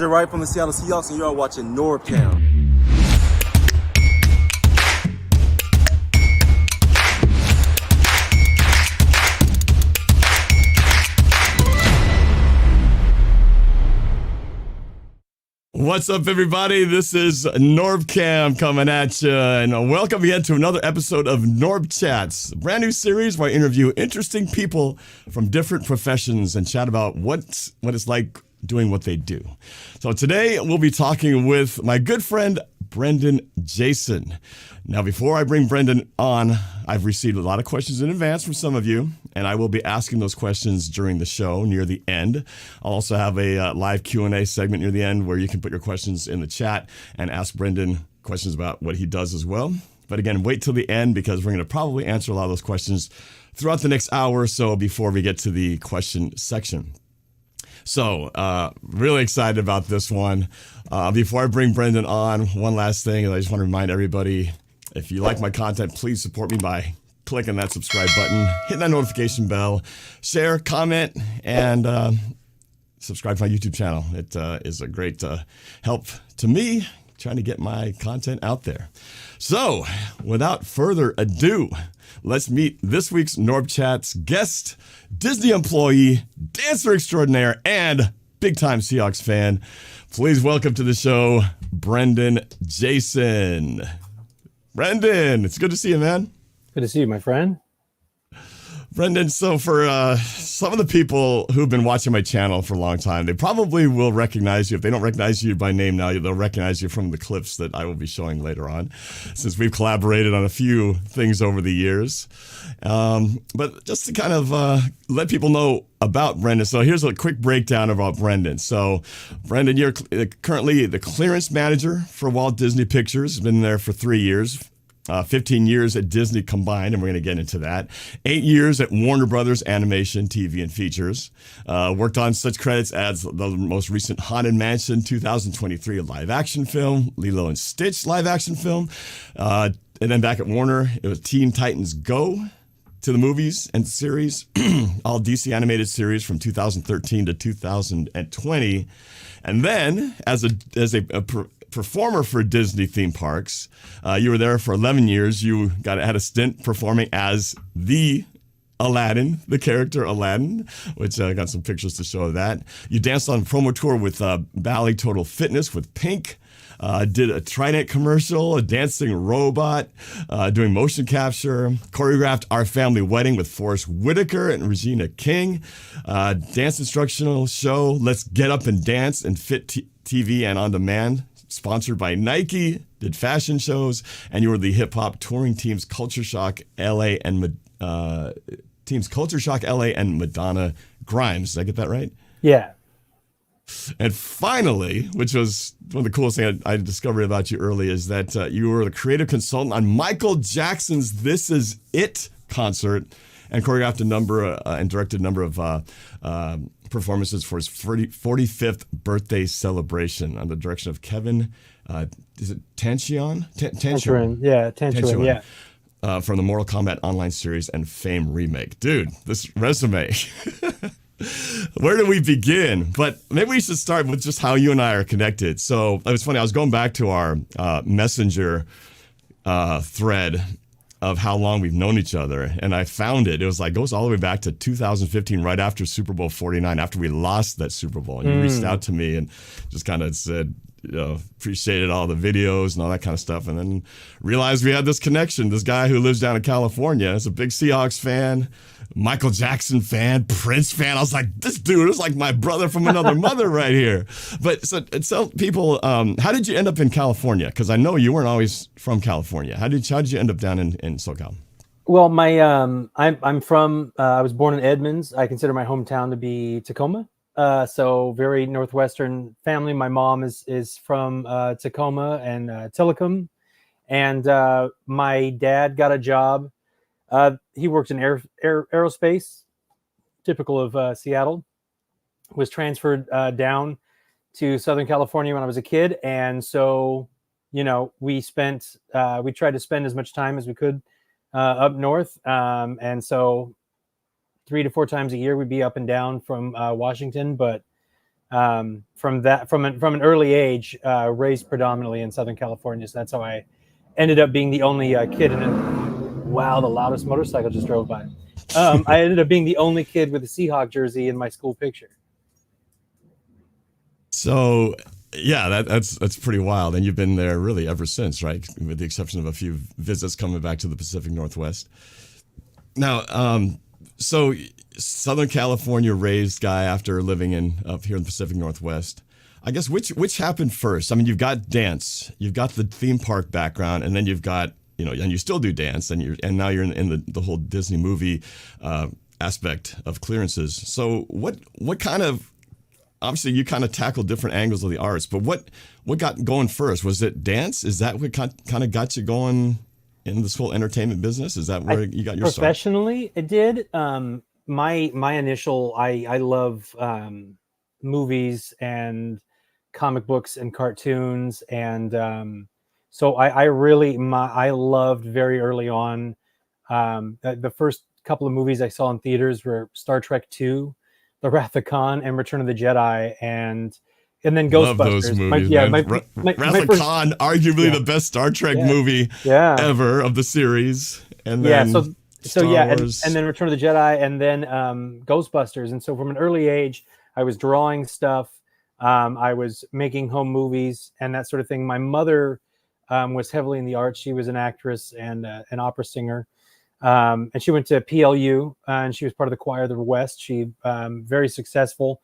Right from the Seattle Seahawks, and you are watching NorbCam. What's up, everybody? This is NorbCam coming at you, and welcome again to another episode of NorbChats, a brand new series where I interview interesting people from different professions and chat about what it's like doing what they do. So today we'll be talking with my good friend Brendan Jason. Now, before I bring Brendan on, I've received a lot of questions in advance from some of you, and I will be asking those questions during the show near the end. I'll also have a live Q&A segment near the end where you can put your questions in the chat and ask Brendan questions about what he does as well. But again, wait till the end because we're going to probably answer a lot of those questions throughout the next hour or so before we get to the question section. So, really excited about this one. Before I bring Brendan on, one last thing, I just want to remind everybody, if you like my content, please support me by clicking that subscribe button, hitting that notification bell, share, comment, and subscribe to my YouTube channel. It is a great help to me trying to get my content out there. So, without further ado, let's meet this week's NorbChats guest, Disney employee, dancer extraordinaire, and big-time Seahawks fan. Please welcome to the show, Brendan Jason. Brendan, it's good to see you, man. Good to see you, my friend. Brendan, so for some of the people who've been watching my channel for a long time, they probably will recognize you. If they don't recognize you by name now, they'll recognize you from the clips that I will be showing later on, since we've collaborated on a few things over the years. But just to kind of let people know about Brendan, so here's a quick breakdown about Brendan. So, Brendan, you're currently the clearance manager for Walt Disney Pictures. Been there for 3 years. 15 years at Disney combined, and we're going to get into that. 8 years at Warner Brothers Animation, TV, and Features. Worked on such credits as the most recent Haunted Mansion 2023 live-action film, Lilo and Stitch live-action film. And then back at Warner, it was Teen Titans Go! To the movies and series, all DC animated series from 2013 to 2020. And then, as a performer for Disney theme parks. You were there for 11 years. You had a stint performing as the Aladdin, the character Aladdin, which I got some pictures to show of that. You danced on a promo tour with Bally Total Fitness with Pink. Did a Trident commercial, a dancing robot, doing motion capture, choreographed Our Family Wedding with Whitaker and Regina King, dance instructional show, Let's Get Up and Dance and Fit TV and On Demand, sponsored by Nike, did fashion shows, and you were the hip-hop touring teams Culture Shock LA and Madonna Grimes. Did I get that right? Yeah. And finally, which was one of the coolest things I discovered about you early, is that you were the creative consultant on Michael Jackson's This Is It concert and choreographed and directed a number of performances for his 45th birthday celebration under the direction of Kevin, is it Tanchion? Tanchion, yeah. From the Mortal Kombat Online series and Fame remake. Dude, this resume. Where do we begin? But maybe we should start with just how you and I are connected. So it was funny, I was going back to our messenger thread of how long we've known each other, and I found it. It was like, goes all the way back to 2015, right after Super Bowl 49, after we lost that Super Bowl. And you reached out to me and just kind of said, appreciated all the videos and all that kind of stuff, and then realized we had this connection. This guy who lives down in California is a big Seahawks fan, Michael Jackson fan, Prince fan. I was like, this dude is like my brother from another mother right here. But so tell people, how did you end up in California? Because I know you weren't always from California. How did you end up down in SoCal? Well, I'm from. I was born in Edmonds. I consider my hometown to be Tacoma. So very northwestern family. My mom is from Tacoma and Tillicum, and my dad got a job. He worked in aerospace, typical of Seattle. Was transferred down to Southern California when I was a kid, and so we tried to spend as much time as we could up north, and so 3 to 4 times a year we'd be up and down from Washington, but from an early age, raised predominantly in Southern California. So that's how I ended up being the only kid in it. Wow, the loudest motorcycle just drove by. I ended up being the only kid with a Seahawk jersey in my school picture. So yeah, that's pretty wild, and you've been there really ever since, right? With the exception of a few visits coming back to the Pacific Northwest. Now, so Southern California raised guy after living up here in the Pacific Northwest. I guess which happened first? I mean, you've got dance, you've got the theme park background, and then you've got, and you still do dance, and now you're in the whole Disney movie aspect of clearances. So what kind of, obviously you kind of tackled different angles of the arts, but what got going first? Was it dance? Is that what kind of got you going in this whole entertainment business? Is that where you got your start? Professionally, it did. My initial, I love movies and comic books and cartoons, and so I loved very early on. The first couple of movies I saw in theaters were Star Trek II, The Wrath of Khan, and Return of the Jedi, and then Ghostbusters. Love those movies, man. Wrath of Khan, arguably the best Star Trek movie ever of the series. And then and then Return of the Jedi, and then Ghostbusters. And so from an early age, I was drawing stuff. I was making home movies and that sort of thing. My mother was heavily in the arts. She was an actress and an opera singer. And she went to PLU, and she was part of the choir of the West. She very successful.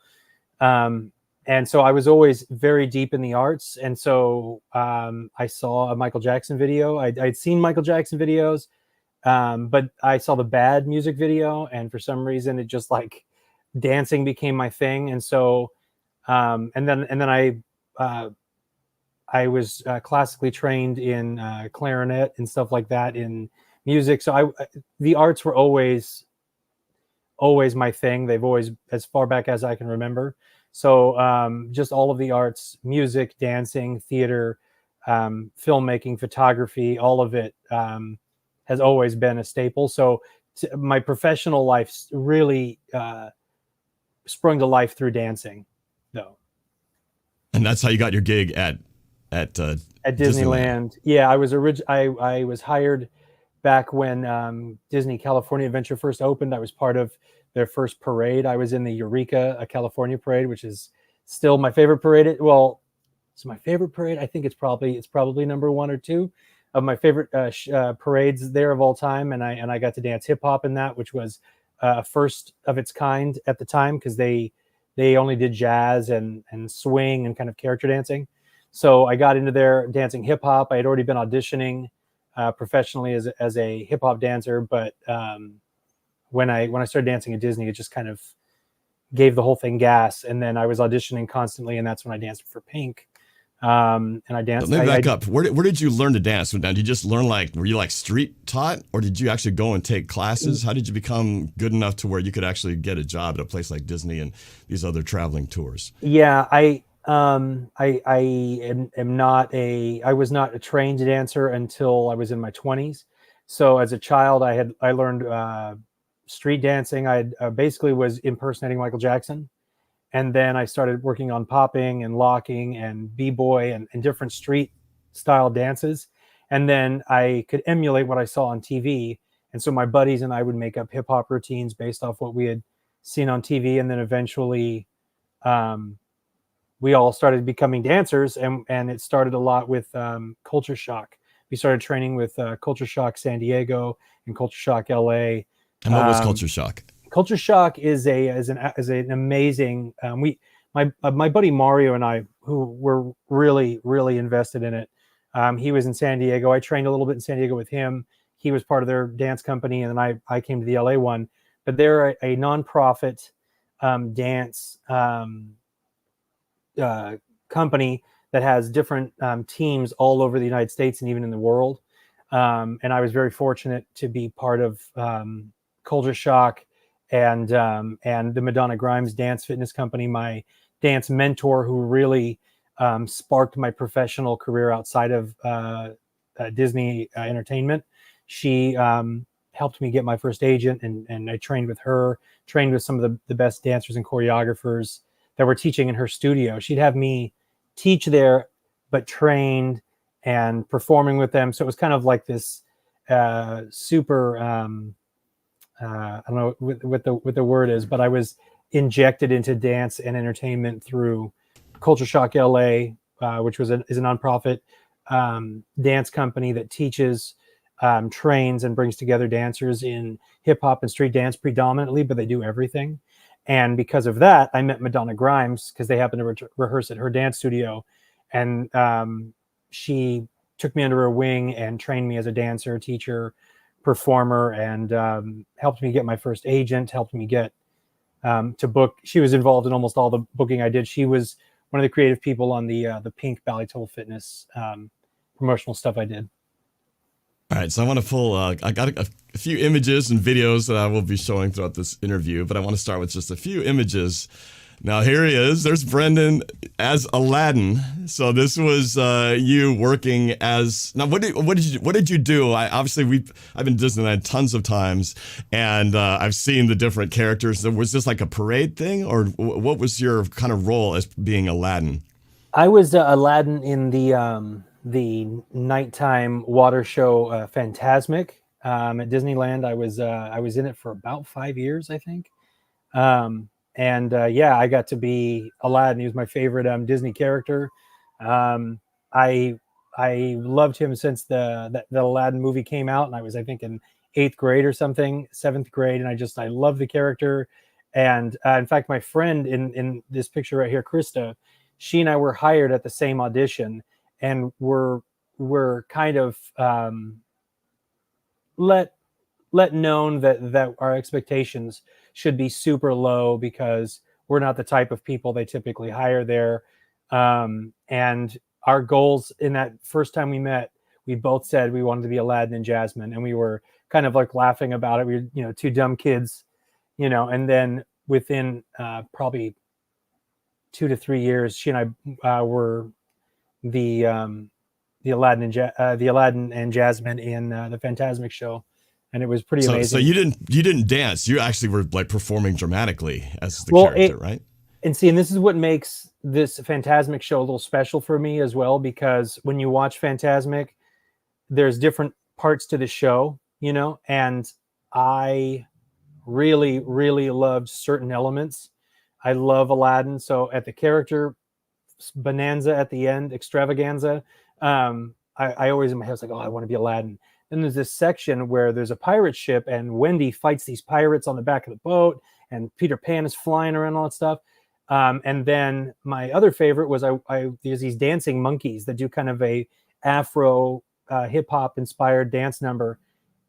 And so I was always very deep in the arts. And so I saw a Michael Jackson video. I'd seen Michael Jackson videos, but I saw the Bad music video. And for some reason, it just like dancing became my thing. And so, and then I was classically trained in clarinet and stuff like that in music. So the arts were always my thing. They've always, as far back as I can remember. So just all of the arts, music, dancing, theater, filmmaking, photography, all of it has always been a staple. So my professional life really sprung to life through dancing, though. And that's how you got your gig at Disneyland. Yeah, I was hired back when Disney California Adventure first opened. I was part of their first parade. I was in the Eureka, California parade, which is still my favorite parade. Well, it's my favorite parade. I think it's probably number 1 or 2 of my favorite parades there of all time. And I got to dance hip hop in that, which was first of its kind at the time, because they only did jazz and swing and kind of character dancing. So I got into there dancing hip hop. I had already been auditioning professionally as a hip hop dancer, but when I started dancing at Disney, it just kind of gave the whole thing gas. And then I was auditioning constantly, and that's when I danced for Pink. And I danced. Let me back up. Where did you learn to dance? Did you just learn, were you street taught, or did you actually go and take classes? How did you become good enough to where you could actually get a job at a place like Disney and these other traveling tours? Yeah, I was not a trained dancer until I was in my 20s. So as a child, I learned street dancing. I basically was impersonating Michael Jackson. And then I started working on popping and locking and b-boy and different street style dances. And then I could emulate what I saw on TV. And so my buddies and I would make up hip hop routines based off what we had seen on TV. And then eventually we all started becoming dancers, and it started a lot with Culture Shock. We started training with Culture Shock San Diego and Culture Shock LA. And what was Culture Shock? Culture Shock is an amazing. My buddy Mario and I, who were really invested in it. He was in San Diego. I trained a little bit in San Diego with him. He was part of their dance company, and then I came to the LA one. But they're a nonprofit dance company that has different teams all over the United States and even in the world. And I was very fortunate to be part of Culture Shock and the Madonna Grimes Dance Fitness Company. My dance mentor, who really sparked my professional career outside of Disney Entertainment. She helped me get my first agent, and I trained with her, trained with some of the best dancers and choreographers that were teaching in her studio. She'd have me teach there, but trained and performing with them. So it was kind of like this super, I don't know what the word is, but I was injected into dance and entertainment through Culture Shock LA, which is a nonprofit dance company that teaches, trains, and brings together dancers in hip hop and street dance predominantly, but they do everything. And because of that, I met Madonna Grimes because they happened to rehearse at her dance studio, and she took me under her wing and trained me as a dancer, teacher, performer, and helped me get my first agent, helped me get to book. She was involved in almost all the booking I did. She was one of the creative people on the Pink Bally Total Fitness promotional stuff I did. All right, so I want to pull, I got a few images and videos that I will be showing throughout this interview, but I want to start with just a few images. Now, here he is. There's Brendan as Aladdin. So this was you working as, now what did you do? I've been to Disneyland tons of times, and I've seen the different characters. Was this like a parade thing, or what was your kind of role as being Aladdin? I was Aladdin in the nighttime water show Fantasmic at Disneyland. I was in it for about 5 years, I think. Yeah, I got to be Aladdin. He was my favorite Disney character. I loved him since the Aladdin movie came out, and I was, I think, in 8th grade or something, 7th grade, and I love the character. And in fact, my friend in this picture right here, Krista, she and I were hired at the same audition, and we're kind of let known that our expectations should be super low because we're not the type of people they typically hire there. And our goals in that first time we met, we both said we wanted to be Aladdin and Jasmine, and we were kind of like laughing about it. We were, two dumb kids, and then within probably 2 to 3 years, she and I were the Aladdin and Jasmine in the Fantasmic show, and it was pretty amazing. So you didn't dance; you actually were like performing dramatically as the character, right? And this is what makes this Fantasmic show a little special for me as well, because when you watch Fantasmic, there's different parts to the show, and I really, really loved certain elements. I love Aladdin, so at the character bonanza at the end, extravaganza, I always in my head was like, oh, I want to be Aladdin. Then there's this section where there's a pirate ship, and Wendy fights these pirates on the back of the boat, and Peter Pan is flying around, all that stuff. And then my other favorite was there's these dancing monkeys that do kind of a Afro hip hop inspired dance number,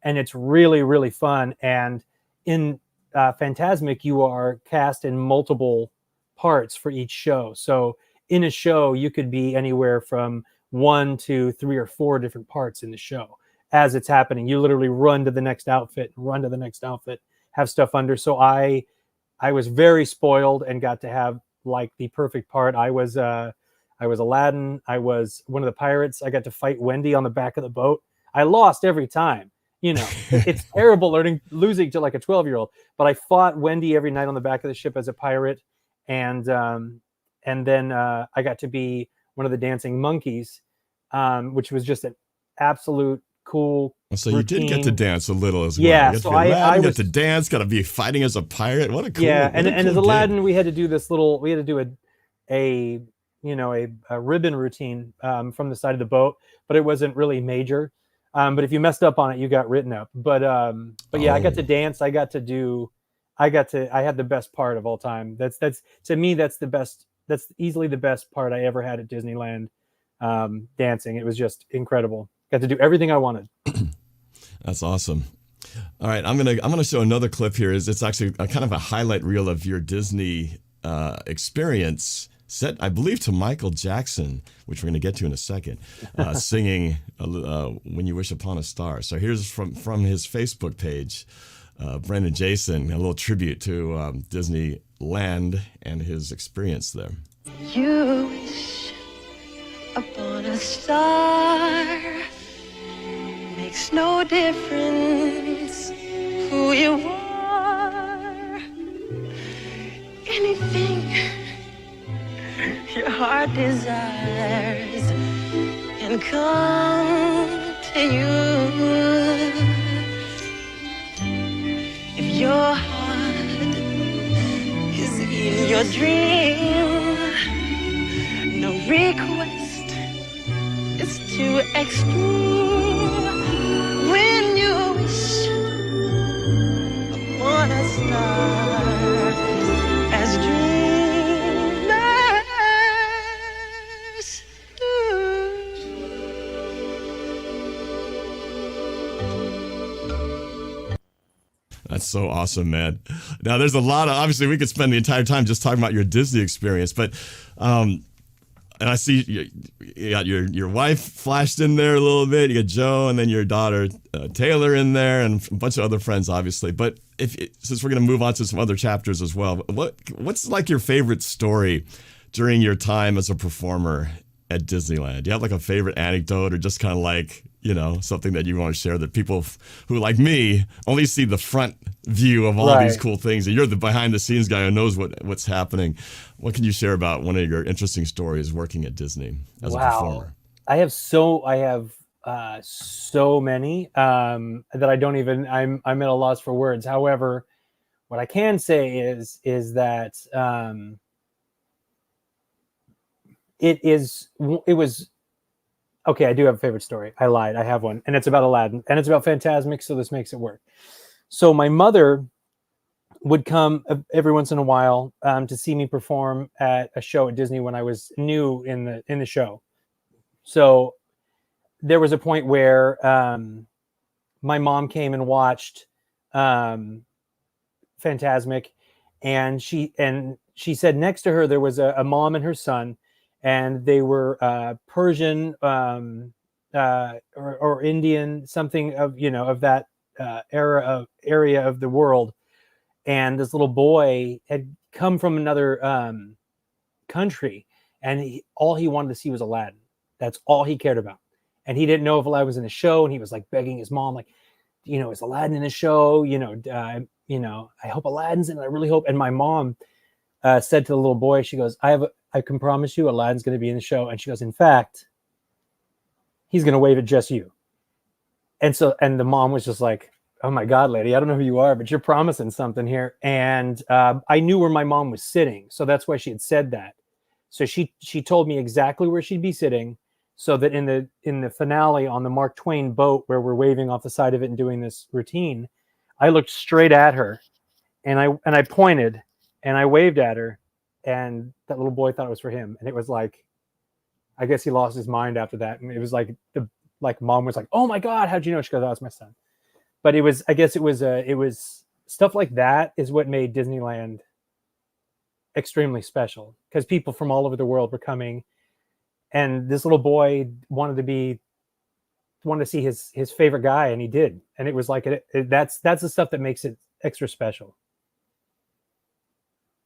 and it's really, really fun. And in Fantasmic, you are cast in multiple parts for each show. So in a show, you could be anywhere from 1 to 3 or 4 different parts in the show as it's happening. You literally run to the next outfit, have stuff under. So I was very spoiled and got to have like the perfect part. I was Aladdin. I was one of the pirates. I got to fight Wendy on the back of the boat. I lost every time. It's terrible losing to like a 12-year-old, but I fought Wendy every night on the back of the ship as a pirate. And then I got to be one of the dancing monkeys, which was just an absolute cool So you routine. did get to dance a little as well. Yeah, so I got to dance, got to be fighting as a pirate. What a cool, yeah. And as Aladdin, gig. we had to do a ribbon routine from the side of the boat, but it wasn't really major. But if you messed up on it, you got written up. But yeah, I got to dance. I had the best part of all time. That's to me, that's the best. That's easily the best part I ever had at Disneyland. Dancing. It was just incredible. Got to do everything I wanted. That's awesome. All right, I'm gonna show another clip here. It's actually a kind of a highlight reel of your Disney experience, set, I believe, to Michael Jackson, which we're gonna get to in a second, singing "When You Wish Upon a Star." So here's from his Facebook page, Brendan Jason, a little tribute to Disneyland and his experience there. You wish upon a star, makes no difference who you are. Anything your heart desires can come to you. If your heart is in your dream, no request is too extreme. When you wish upon a star as dreamers do. That's so awesome, man. Now, there's a lot of, obviously, we could spend the entire time just talking about your Disney experience, but, and I see you got your wife flashed in there a little bit. You got Joe, and then your daughter Taylor in there, and a bunch of other friends, obviously. But since we're going to move on to some other chapters as well, what's like your favorite story during your time as a performer at Disneyland? Do you have like a favorite anecdote, or just kind of like, you know, something that you want to share that people who, like me, only see the front view of all these cool things, and you're the behind the scenes guy who knows what's happening? What can you share about one of your interesting stories working at Disney as a performer? I have so many that I don't even, I'm at a loss for words. However, what I can say is that it was okay. I do have a favorite story. I lied. I have one, and it's about Aladdin, and it's about Fantasmic, so this makes it work. So my mother would come every once in a while to see me perform at a show at Disney when I was new in the show. So there was a point where my mom came and watched Fantasmic, and she said next to her there was a mom and her son, and they were Persian or Indian, something of, you know, of that area of the world. And this little boy had come from another country, and all he wanted to see was Aladdin. That's all he cared about. And he didn't know if Aladdin was in the show, and he was like begging his mom, like, you know, is Aladdin in the show? You know, I hope Aladdin's in it. I really hope. And my mom said to the little boy, she goes, I can promise you Aladdin's going to be in the show. And she goes, in fact, he's going to wave at just you. And the mom was just like, oh my God, lady, I don't know who you are, but you're promising something here. And I knew where my mom was sitting. So that's why she had said that. So she told me exactly where she'd be sitting, so that in the finale on the Mark Twain boat where we're waving off the side of it and doing this routine, I looked straight at her, and I pointed and I waved at her, and that little boy thought it was for him. And it was like, I guess he lost his mind after that. And it was like mom was like, oh my God, how'd you know? She goes, oh, it's my son. But it was stuff like that is what made Disneyland extremely special, because people from all over the world were coming, and this little boy wanted to see his favorite guy, and he did. And it was like, that's the stuff that makes it extra special.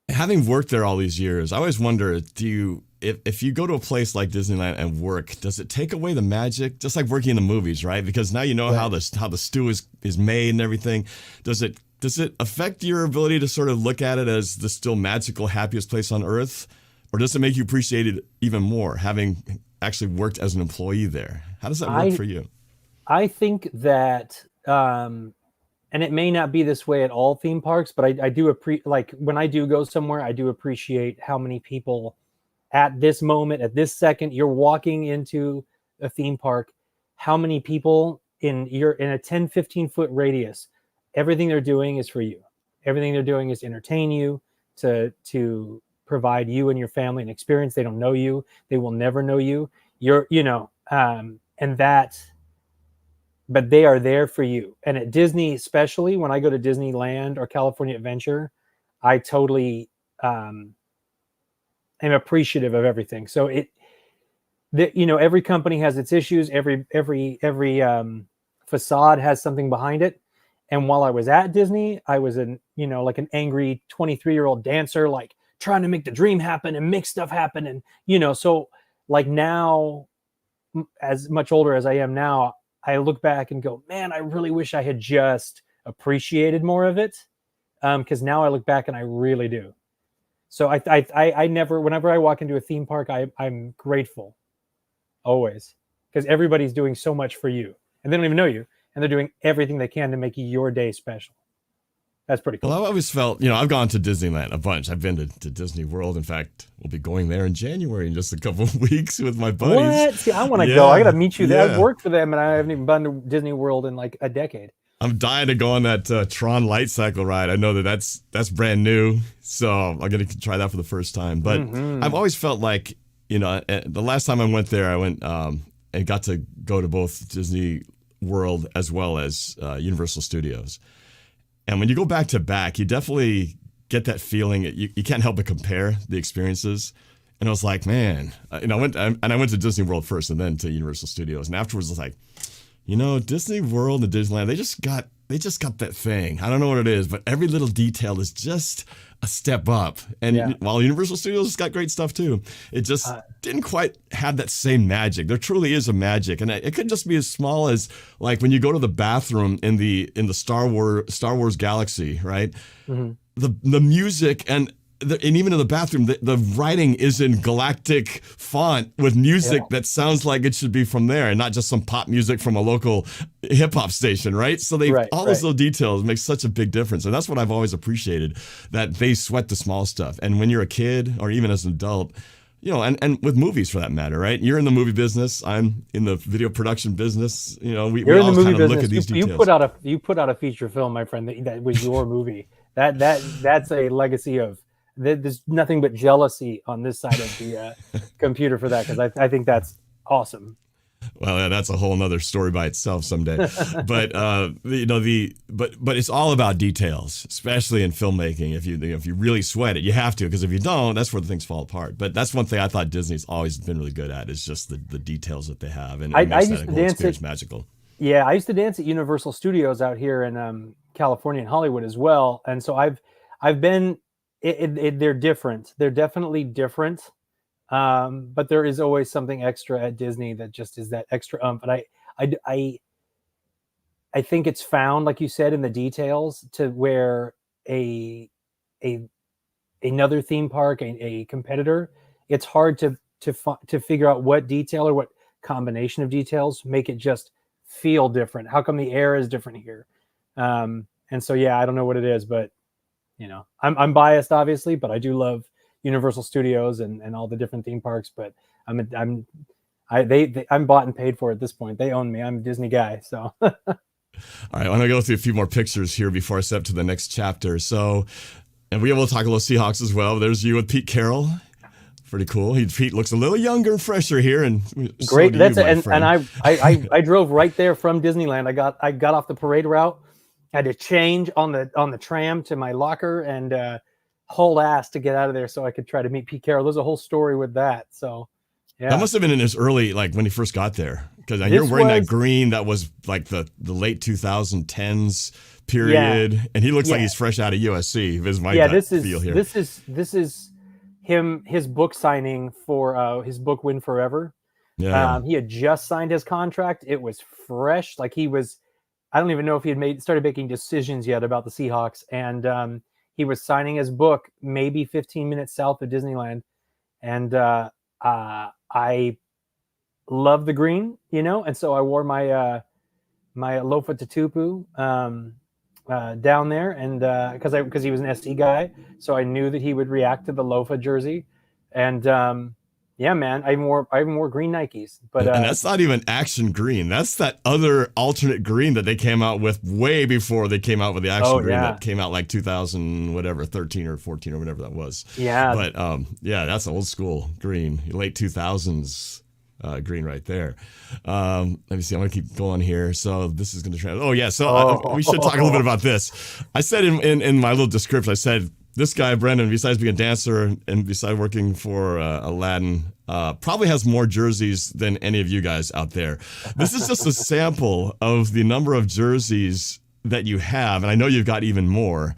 Having worked there all these years, I always wonder, if you go to a place like Disneyland and work, does it take away the magic? Just like working in the movies, right? Because now you know how the stew is made and everything. Does it affect your ability to sort of look at it as the still magical, happiest place on earth? Or does it make you appreciate it even more, having actually worked as an employee there? How does that work for you? I think that, and it may not be this way at all theme parks, but I do like when I do go somewhere, I do appreciate how many people at this moment, at this second, you're walking into a theme park, how many people in a 10, 15 foot radius, everything they're doing is for you. Everything they're doing is to entertain you, to provide you and your family an experience. They don't know you. They will never know you. But they are there for you. And at Disney, especially when I go to Disneyland or California Adventure, I totally am appreciative of everything. So every company has its issues. Every facade has something behind it. And while I was at Disney, I was like an angry 23-year-old dancer, like trying to make the dream happen and make stuff happen. And, so like now, as much older as I am now, I look back and go, man, I really wish I had just appreciated more of it. Because now I look back and I really do. So I never, whenever I walk into a theme park, I'm grateful always, because everybody's doing so much for you and they don't even know you, and they're doing everything they can to make your day special. That's pretty cool. Well, I always felt, I've gone to Disneyland a bunch. I've been to Disney World. In fact, we'll be going there in January in just a couple of weeks with my buddies. What? See, I want to go. I got to meet you there. I've worked for them, and I haven't even been to Disney World in like a decade. I'm dying to go on that Tron light cycle ride. I know that's brand new, so I'm going to try that for the first time. But I've always felt like, the last time I went there, I went and got to go to both Disney World as well as Universal Studios. And when you go back to back, you definitely get that feeling. You can't help but compare the experiences. And I was like, man, I went to Disney World first and then to Universal Studios. And afterwards, I was like, Disney World and Disneyland, they just got that thing. I don't know what it is, but every little detail is just a step up. And while Universal Studios has got great stuff too, it just didn't quite have that same magic. There truly is a magic, and it could just be as small as like when you go to the bathroom in the Star Wars galaxy, right? Mm-hmm. The music and even in the bathroom, the writing is in galactic font with music that sounds like it should be from there and not just some pop music from a local hip hop station, right? So all those little details make such a big difference. And that's what I've always appreciated, that they sweat the small stuff. And when you're a kid or even as an adult, and with movies for that matter, right? You're in the movie business. I'm in the video production business. We all kind of look at these details. You put out a feature film, my friend, that was your movie. That's a legacy of. There's nothing but jealousy on this side of the computer for that, because I think that's awesome. Well, yeah, that's a whole nother story by itself someday. But but it's all about details, especially in filmmaking. If you really sweat it, you have to, because if you don't, that's where the things fall apart. But that's one thing I thought Disney's always been really good at, is just the details that they have, and it makes that whole experience magical. Yeah, I used to dance at Universal Studios out here in California and Hollywood as well, and so I've been. They're different. They're definitely different. But there is always something extra at Disney that just is that extra ump. And I think it's found, like you said, in the details, to where another theme park, a competitor, it's hard to figure out what detail or what combination of details make it just feel different. How come the air is different here? And so, I don't know what it is, but I'm biased, obviously, but I do love Universal Studios and all the different theme parks. But I'm bought and paid for at this point. They own me. I'm a Disney guy. So. All right, I want to go through a few more pictures here before I step to the next chapter. So, and we will talk a little Seahawks as well. There's you with Pete Carroll. Pretty cool. Pete looks a little younger and fresher here, and great. And I drove right there from Disneyland. I got off the parade route. Had to change on the tram to my locker and hauled ass to get out of there so I could try to meet Pete Carroll. There's a whole story with that. So, that must have been in his early, like when he first got there, because you're wearing that green that was like the late 2010s period, and he looks like he's fresh out of USC. Is my feel here. This is him, his book signing for his book Win Forever. Yeah, he had just signed his contract. It was fresh, like he was. I don't even know if he had started making decisions yet about the Seahawks. And he was signing his book maybe 15 minutes south of Disneyland. And I love the green, and so I wore my my Lofa Tatupu down there, and because he was an SC guy, so I knew that he would react to the Lofa jersey. And yeah, man, I even wore green Nikes, but and that's not even action green. That's that other alternate green that they came out with way before they came out with the action green that came out like 2000 whatever 13 or 14 or whatever that was. Yeah, but that's old school green, late 2000s green right there. Let me see. I'm gonna keep going here. So this is gonna we should talk a little bit about this. I said in my little description, I said, this guy, Brendan, besides being a dancer and besides working for Aladdin, probably has more jerseys than any of you guys out there. This is just a sample of the number of jerseys that you have, and I know you've got even more.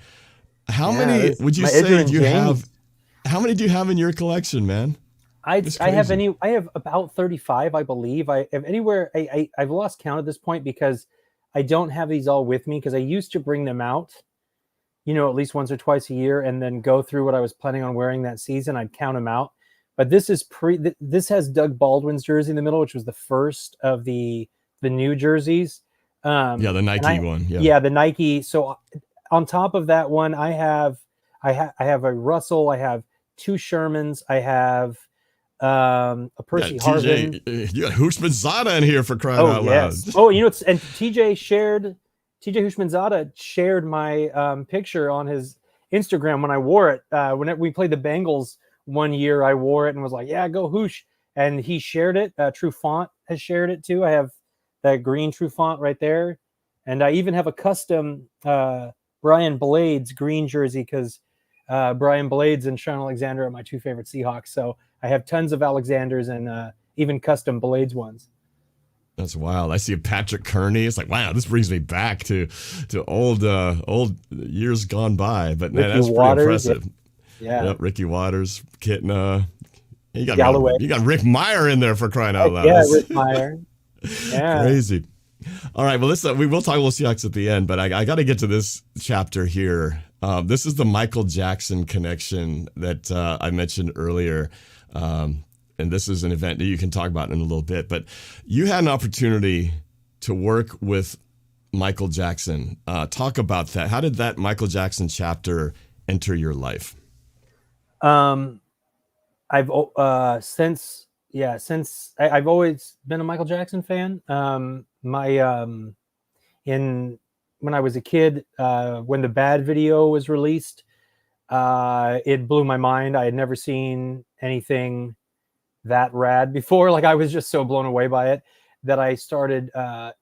How many would you say do you have? How many do you have in your collection, man? I have about 35, I believe. I've lost count at this point because I don't have these all with me, because I used to bring them out. at least once or twice a year, and then go through what I was planning on wearing that season. I'd count them out. But this is this has Doug Baldwin's jersey in the middle, which was the first of the new jerseys. Yeah, the Nike one. Yeah, the Nike. So on top of that one, I have a Russell. I have 2 Shermans. I have a Percy Harvin. You got Hushmanzada in here for crying out loud. Oh, and TJ Hushmanzada shared my picture on his Instagram when I wore it. When we played the Bengals one year, I wore it and was like, "Yeah, go Hoosh!" And he shared it. True Font has shared it too. I have that green True Font right there, and I even have a custom Brian Blades green jersey because Brian Blades and Sean Alexander are my 2 favorite Seahawks. So I have tons of Alexanders and even custom Blades ones. That's wild. I see a Patrick Kearney. It's like, wow, this brings me back to old years gone by. But man, that's pretty impressive. Yeah. Yep, Ricky Waters, Kitna. You got Galloway. You got Rick Meyer in there for crying out loud. Yeah, Rick Meyer. Yeah. Crazy. All right, well, we will talk about Seahawks at the end, but I got to get to this chapter here. This is the Michael Jackson connection that I mentioned earlier. And this is an event that you can talk about in a little bit. But you had an opportunity to work with Michael Jackson. Talk about that. How did that Michael Jackson chapter enter your life? I've always been a Michael Jackson fan. When I was a kid, when the Bad video was released, it blew my mind. I had never seen anything that rad before. Like, I was just so blown away by it that I started, kind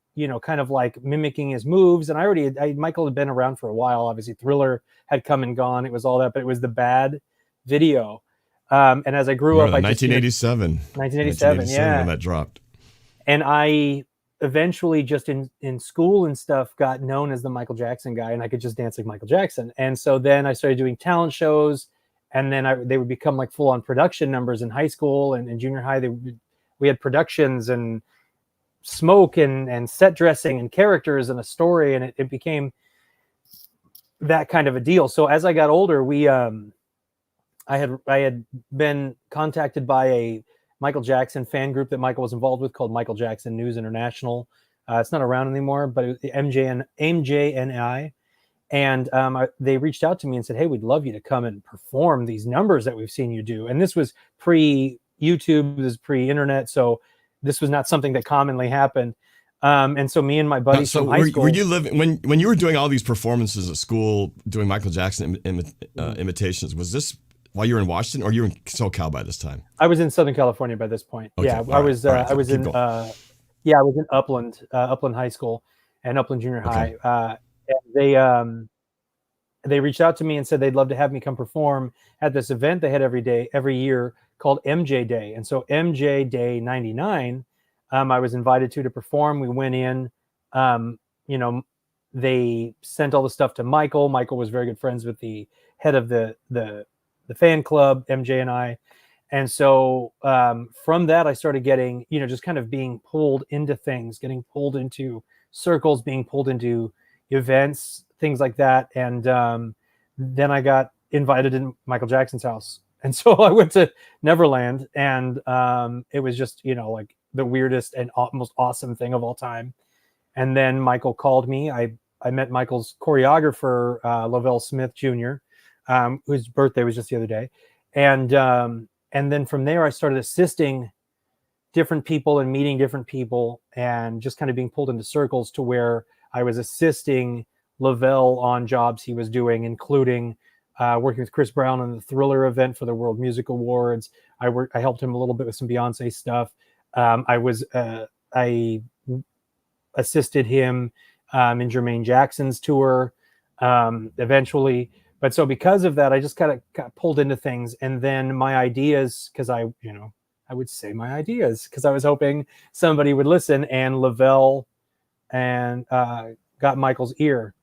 of like mimicking his moves. And Michael had been around for a while. Obviously, Thriller had come and gone. It was all that, but it was the Bad video. And as I grew up, 1987, 1987, yeah, when that dropped. And I eventually just in school and stuff got known as the Michael Jackson guy, and I could just dance like Michael Jackson. And so then I started doing talent shows, and then they would become like full on production numbers in high school and junior high. We had productions and smoke and set dressing and characters and a story, and it became that kind of a deal. So as I got older, I had been contacted by a Michael Jackson fan group that Michael was involved with called Michael Jackson News International. It's not around anymore, but it was the MJNI. And they reached out to me and said, "Hey, we'd love you to come and perform these numbers that we've seen you do." And this was pre-YouTube, this was pre-internet, so this was not something that commonly happened. And so me and my buddies from high school. Were you living when you were doing all these performances at school, doing Michael Jackson imitations? Was this while you were in Washington, or you were in SoCal by this time? I was in Southern California by this point. Okay. Yeah, I was in Upland High School and Upland Junior High. And they reached out to me and said they'd love to have me come perform at this event they had every year called MJ Day. And so MJ Day 99, I was invited to perform. We went in, they sent all the stuff to Michael. Michael was very good friends with the head of the fan club, MJ and I. And so from that, I started getting, just kind of being pulled into things, getting pulled into circles, being pulled into events, things like that. And then I got invited in Michael Jackson's house. And so I went to Neverland, and it was just, like the weirdest and most awesome thing of all time. And then Michael called me. I met Michael's choreographer, Lavelle Smith Jr., whose birthday was just the other day. And then from there, I started assisting different people and meeting different people and just kind of being pulled into circles to where I was assisting Lavelle on jobs he was doing, including working with Chris Brown on the Thriller event for the World Music Awards. I helped him a little bit with some Beyonce stuff. I assisted him in Jermaine Jackson's tour eventually. But so because of that, I just kind of got pulled into things. And then my ideas, because I would say my ideas because I was hoping somebody would listen, and Lavelle and got Michael's ear.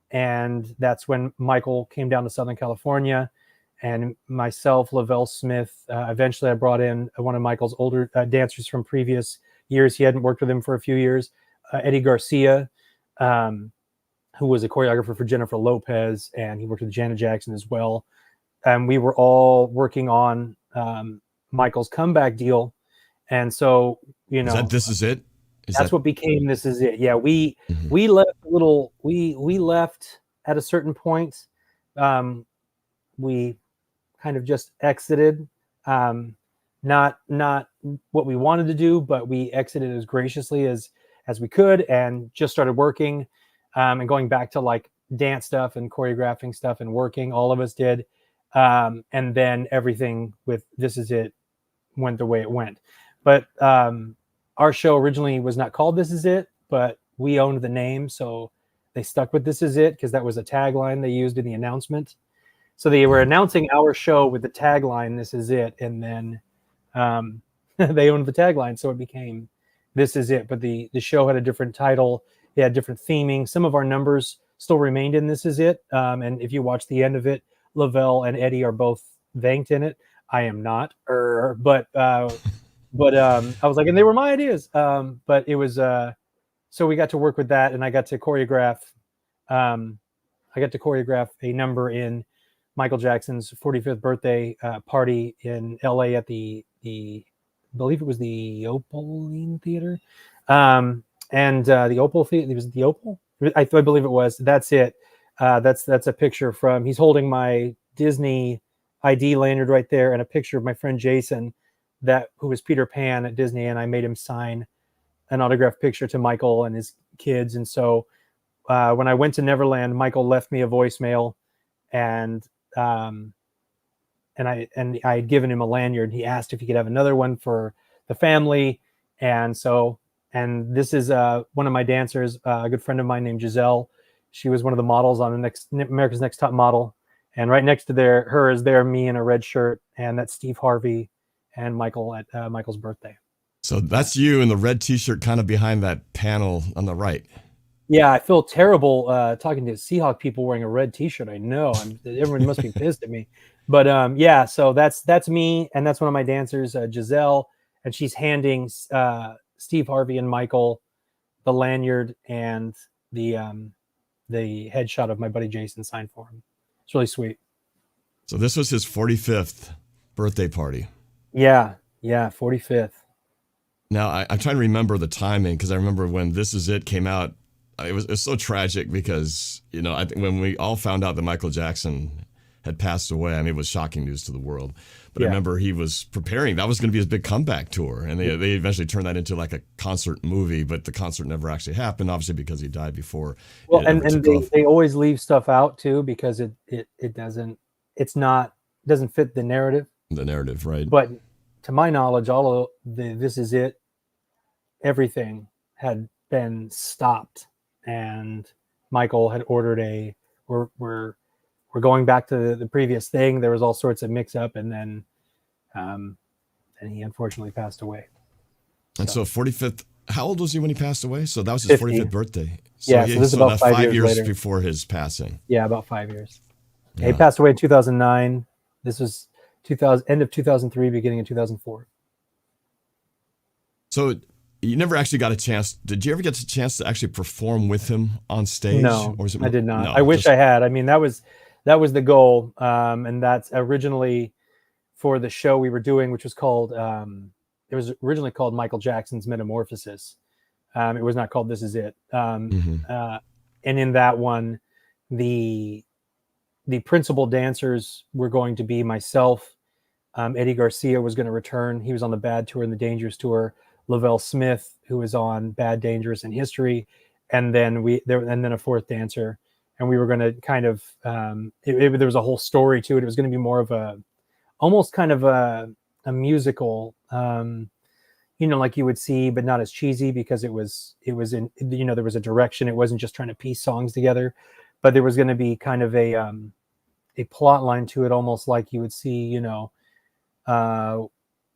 And that's when Michael came down to Southern California, and myself, Lavelle Smith. Eventually I brought in one of Michael's older dancers from previous years. He hadn't worked with him for a few years, Eddie Garcia, who was a choreographer for Jennifer Lopez, and he worked with Janet Jackson as well. And we were all working on Michael's comeback deal. And so, you know, Is that This Is It? That's what became This Is It. Yeah, we left a little. We left at a certain point. We kind of just exited. Not what we wanted to do, but we exited as graciously as we could, and just started working and going back to like dance stuff and choreographing stuff and working. All of us did, and then everything with This Is It went the way it went. But our show originally was not called This Is It, but we owned the name, so they stuck with This Is It because that was a tagline they used in the announcement. So they were announcing our show with the tagline This Is It, and then they owned the tagline, so it became This Is It. But the show had a different title, it had different theming. Some of our numbers still remained in This Is It, and if you watch the end of it, Lavelle and Eddie are both thanked in it. I am not, but I was like, and they were my ideas. But it was so we got to work with that, and I got to choreograph. I got to choreograph a number in Michael Jackson's 45th birthday party in LA at the I believe it was the Opaline Theater, and the Opal Theater. Was it the Opal? I believe it was. That's it. That's a picture from. He's holding my Disney ID lanyard right there, and a picture of my friend Jason, who was Peter Pan at Disney, and I made him sign an autographed picture to Michael and his kids. And so when I went to Neverland, Michael left me a voicemail, and I had given him a lanyard. He asked if he could have another one for the family, and this is one of my dancers, a good friend of mine named Giselle. She was one of the models on the America's Next Top Model, and right next to her is me in a red shirt, and that's Steve Harvey and Michael at Michael's birthday. So that's you in the red T-shirt, kind of behind that panel on the right. Yeah, I feel terrible talking to Seahawks people wearing a red T-shirt. I know everyone must be pissed at me, but yeah. So that's me, and that's one of my dancers, Giselle, and she's handing Steve Harvey and Michael the lanyard and the headshot of my buddy Jason signed for him. It's really sweet. So this was his 45th birthday party. Yeah, 45th. Now I'm trying to remember the timing, because I remember when This Is It came out. It was so tragic because, you know, I think when we all found out that Michael Jackson had passed away, I mean, it was shocking news to the world. But I remember he was preparing. That was going to be his big comeback tour. And they eventually turned that into like a concert movie, but the concert never actually happened, obviously, because he died before. Well, and they always leave stuff out too, because it doesn't fit the narrative. The narrative, right. But to my knowledge, all of This Is It, everything had been stopped. And Michael had ordered we're going back to the previous thing. There was all sorts of mix up, and then he unfortunately passed away. And so 45th, how old was he when he passed away? So that was his 50. 45th birthday. So yeah, so this is about 5 years later. Before his passing. Yeah, about 5 years. Yeah. He passed away in 2009. This was end of 2003, beginning of 2004. So you never actually got a chance. Did you ever get a chance to actually perform with him on stage? No, or was it, I did not. No, I wish I had. I mean, that was the goal. And that's originally for the show we were doing, which was called, it was originally called Michael Jackson's Metamorphosis. It was not called This Is It. And in that one, the principal dancers were going to be myself. Eddie Garcia was going to return. He was on the Bad Tour and the Dangerous Tour. Lavelle Smith, who was on Bad, Dangerous, and History, and then a fourth dancer, and we were going to kind of there was a whole story to it. It was going to be more of almost kind of a musical, like you would see, but not as cheesy, because it was in, there was a direction. It wasn't just trying to piece songs together, but there was going to be kind of a plot line to it, almost like you would see,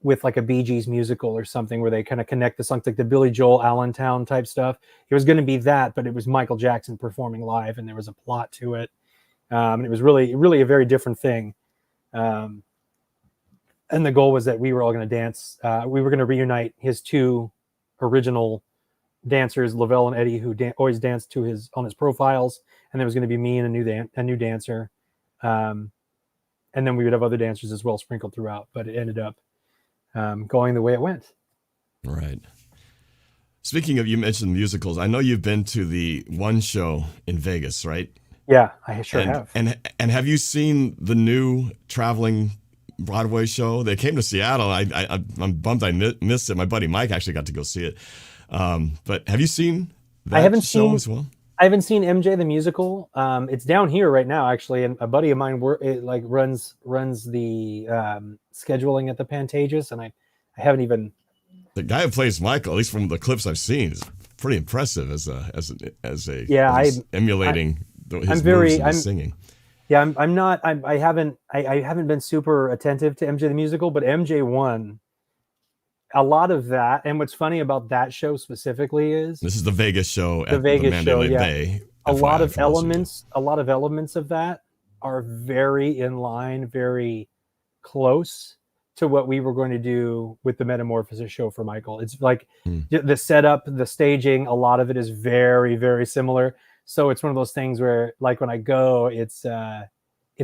with like a Bee Gees musical or something, where they kind of connect the songs, like the Billy Joel Allentown type stuff. It was going to be that, but it was Michael Jackson performing live, and there was a plot to it. And it was really, really a very different thing. And the goal was that we were all going to dance. We were going to reunite his two original dancers, Lavelle and Eddie, who always danced on his profiles. and there was going to be me and a new dancer, and then we would have other dancers as well sprinkled throughout. But it ended up going the way it went. Right. Speaking of, you mentioned musicals. I know you've been to the one show in Vegas, right? Yeah, I sure have. And have you seen the new traveling Broadway show? They came to Seattle. I'm bummed I missed it. My buddy Mike actually got to go see it. But have you seen that show as well? I haven't seen MJ the musical. It's down here right now, actually, and a buddy of mine runs the scheduling at the Pantages, and I haven't even. The guy who plays Michael, at least from the clips I've seen, is pretty impressive as emulating his moves and his singing. Yeah, I haven't been super attentive to MJ the musical, but MJ1, a lot of that. And what's funny about that show specifically is this is the Vegas show at the Mandalay Bay. A lot of elements of that are very in line, very close to what we were going to do with the Metamorphosis show for Michael. It's like the setup, the staging, a lot of it is very, very similar. So it's one of those things where, like, when I go, it's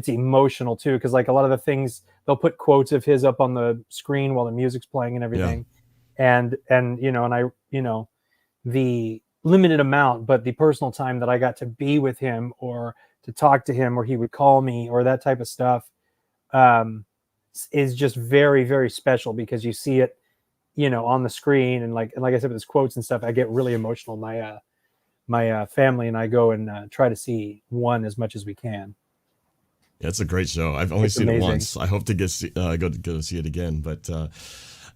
emotional too, because like a lot of the things, they'll put quotes of his up on the screen while the music's playing and everything. Yeah. And the limited amount, but the personal time that I got to be with him or to talk to him, or he would call me, or that type of stuff, is just very, very special, because you see it, on the screen, and like I said, with his quotes and stuff, I get really emotional. My family and I go and try to see one as much as we can. Yeah, it's a great show. I've only seen it once. I hope to go to see it again. But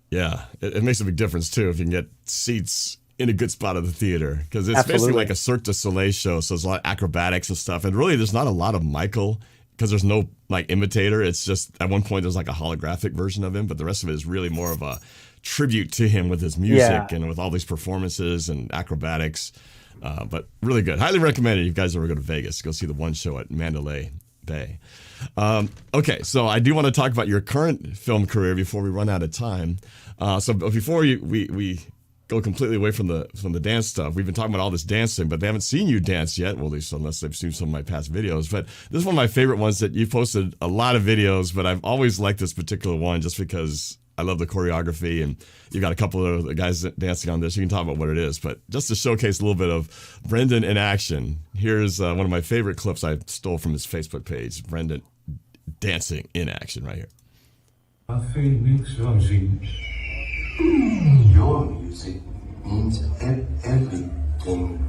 yeah, it makes a big difference too if you can get seats in a good spot of the theater, because it's basically like a Cirque du Soleil show. So there's a lot of acrobatics and stuff, and really there's not a lot of Michael, because there's no like imitator. It's just at one point there's like a holographic version of him, but the rest of it is really more of a tribute to him with his music and with all these performances and acrobatics. But really good. Highly recommended if you guys ever go to Vegas. Go see the one show at Mandalay Bay. Okay, so I do want to talk about your current film career before we run out of time. So before we go completely away from the dance stuff, we've been talking about all this dancing, but they haven't seen you dance yet. Well, at least unless they've seen some of my past videos. But this is one of my favorite ones that you posted a lot of videos, but I've always liked this particular one just because I love the choreography, and you've got a couple of the guys dancing on this. You can talk about what it is, but just to showcase a little bit of Brendan in action, here's one of my favorite clips I stole from his Facebook page. Brendan dancing in action right here. Your music means everything.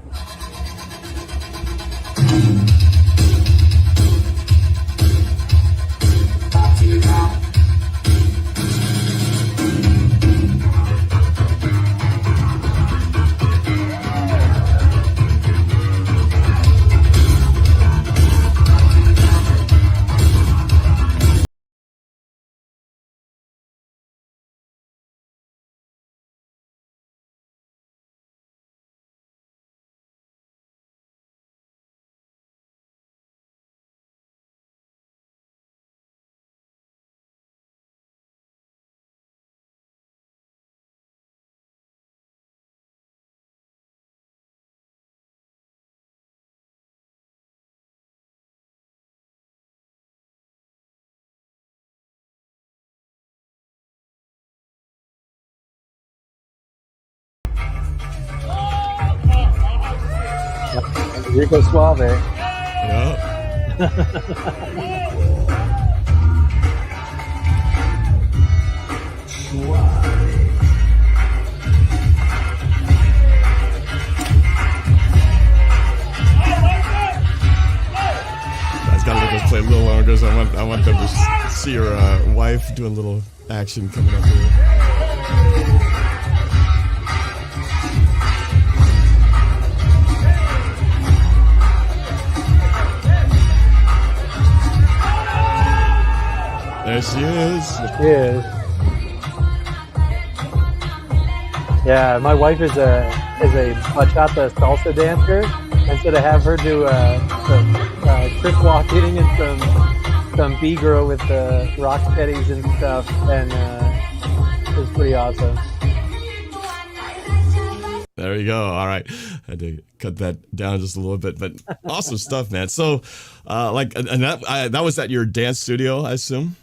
Rico Suave. Yep. Guys, gotta let us play a little longer. So I want them to see your wife doing a little action coming up here. There she is. There she is. Yeah, my wife is a bachata salsa dancer, and so to have her do some trick walking and some B-girl with the rock steadies and stuff, and it was pretty awesome. There you go. All right. Had to cut that down just a little bit, but awesome stuff, man. So, and that was at your dance studio, I assume.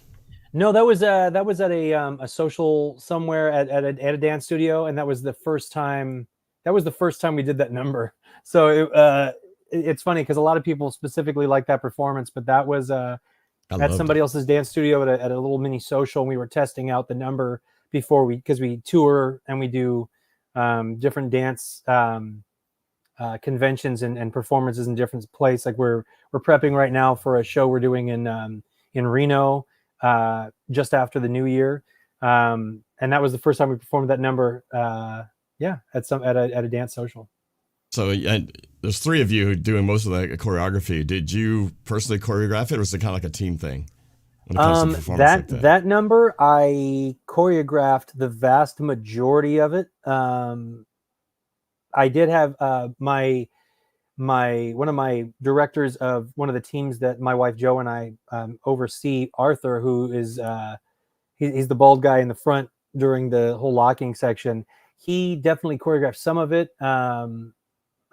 No, that was at a social somewhere at a dance studio, and that was the first time. That was the first time we did that number. So it's funny because a lot of people specifically like that performance, but that was at somebody else's dance studio at a little mini social, and we were testing out the number before because we tour and we do different dance conventions and performances in different places. Like we're prepping right now for a show we're doing in Reno just after the new year, and that was the first time we performed that number. At a dance social. So there's three of you doing most of the choreography. Did you personally choreograph it, or was it kind of like a team thing? When it comes to performance like that number, I choreographed the vast majority of it. I did have one of my directors of one of the teams that my wife Jo and I oversee, Arthur, who is he's the bald guy in the front during the whole locking section. He definitely choreographed some of it.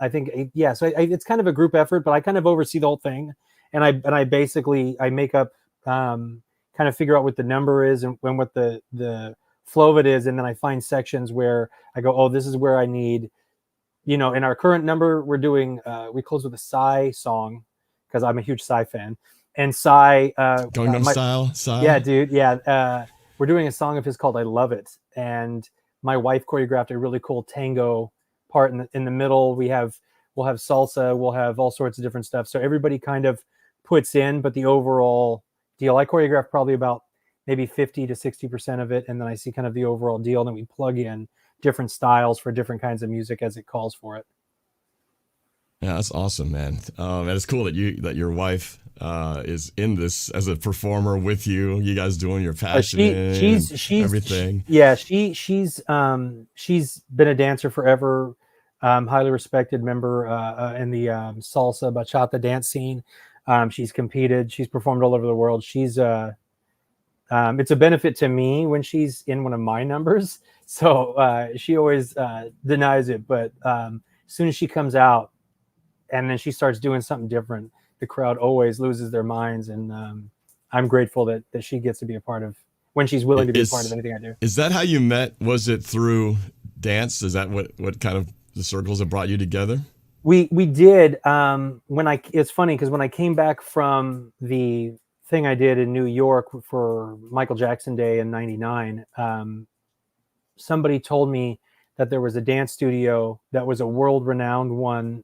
I think, so it's kind of a group effort, but I kind of oversee the whole thing, and I basically make up, kind of figure out what the number is and what the flow of it is, and then I find sections where I go, oh, this is where I need. In our current number, we're doing, we close with a Psy song because I'm a huge Psy fan. And Psy, Gangnam Style, Psy. Yeah, dude. Yeah. We're doing a song of his called I Love It. And my wife choreographed a really cool tango part in the middle. We'll have salsa, we'll have all sorts of different stuff. So everybody kind of puts in, but the overall deal, I choreograph probably about maybe 50 to 60% of it. And then I see kind of the overall deal. And then we plug in different styles for different kinds of music as it calls for it. Yeah, that's awesome, man. And it's cool that your wife is in this as a performer with you. You guys doing your passion, she's everything. She's been a dancer forever. Highly respected member in the salsa bachata dance scene. She's competed. She's performed all over the world. She's it's a benefit to me when she's in one of my numbers. So she always denies it, but as soon as she comes out and then she starts doing something different, the crowd always loses their minds. And I'm grateful that she gets to be a part of, when she's willing to be a part of anything I do. Is that how you met? Was it through dance? Is that what kind of the circles that brought you together? We did. It's funny because when I came back from the thing I did in New York for Michael Jackson Day in '99, somebody told me that there was a dance studio that was a world-renowned one,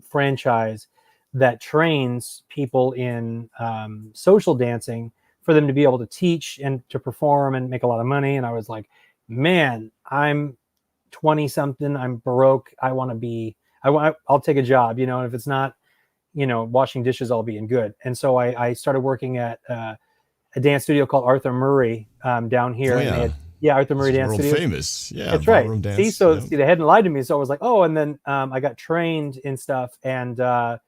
franchise that trains people in social dancing for them to be able to teach and to perform and make a lot of money. And I was like, man, I'm 20 something. I'm broke. I'll take a job, and if it's not, washing dishes, I'll be in good. And so I started working at a dance studio called Arthur Murray down here. Oh, yeah. Arthur Murray Dance world Studio. Famous. Yeah, that's right. Dance, See, they hadn't lied to me. So I was like, oh, and then I got trained in stuff. And the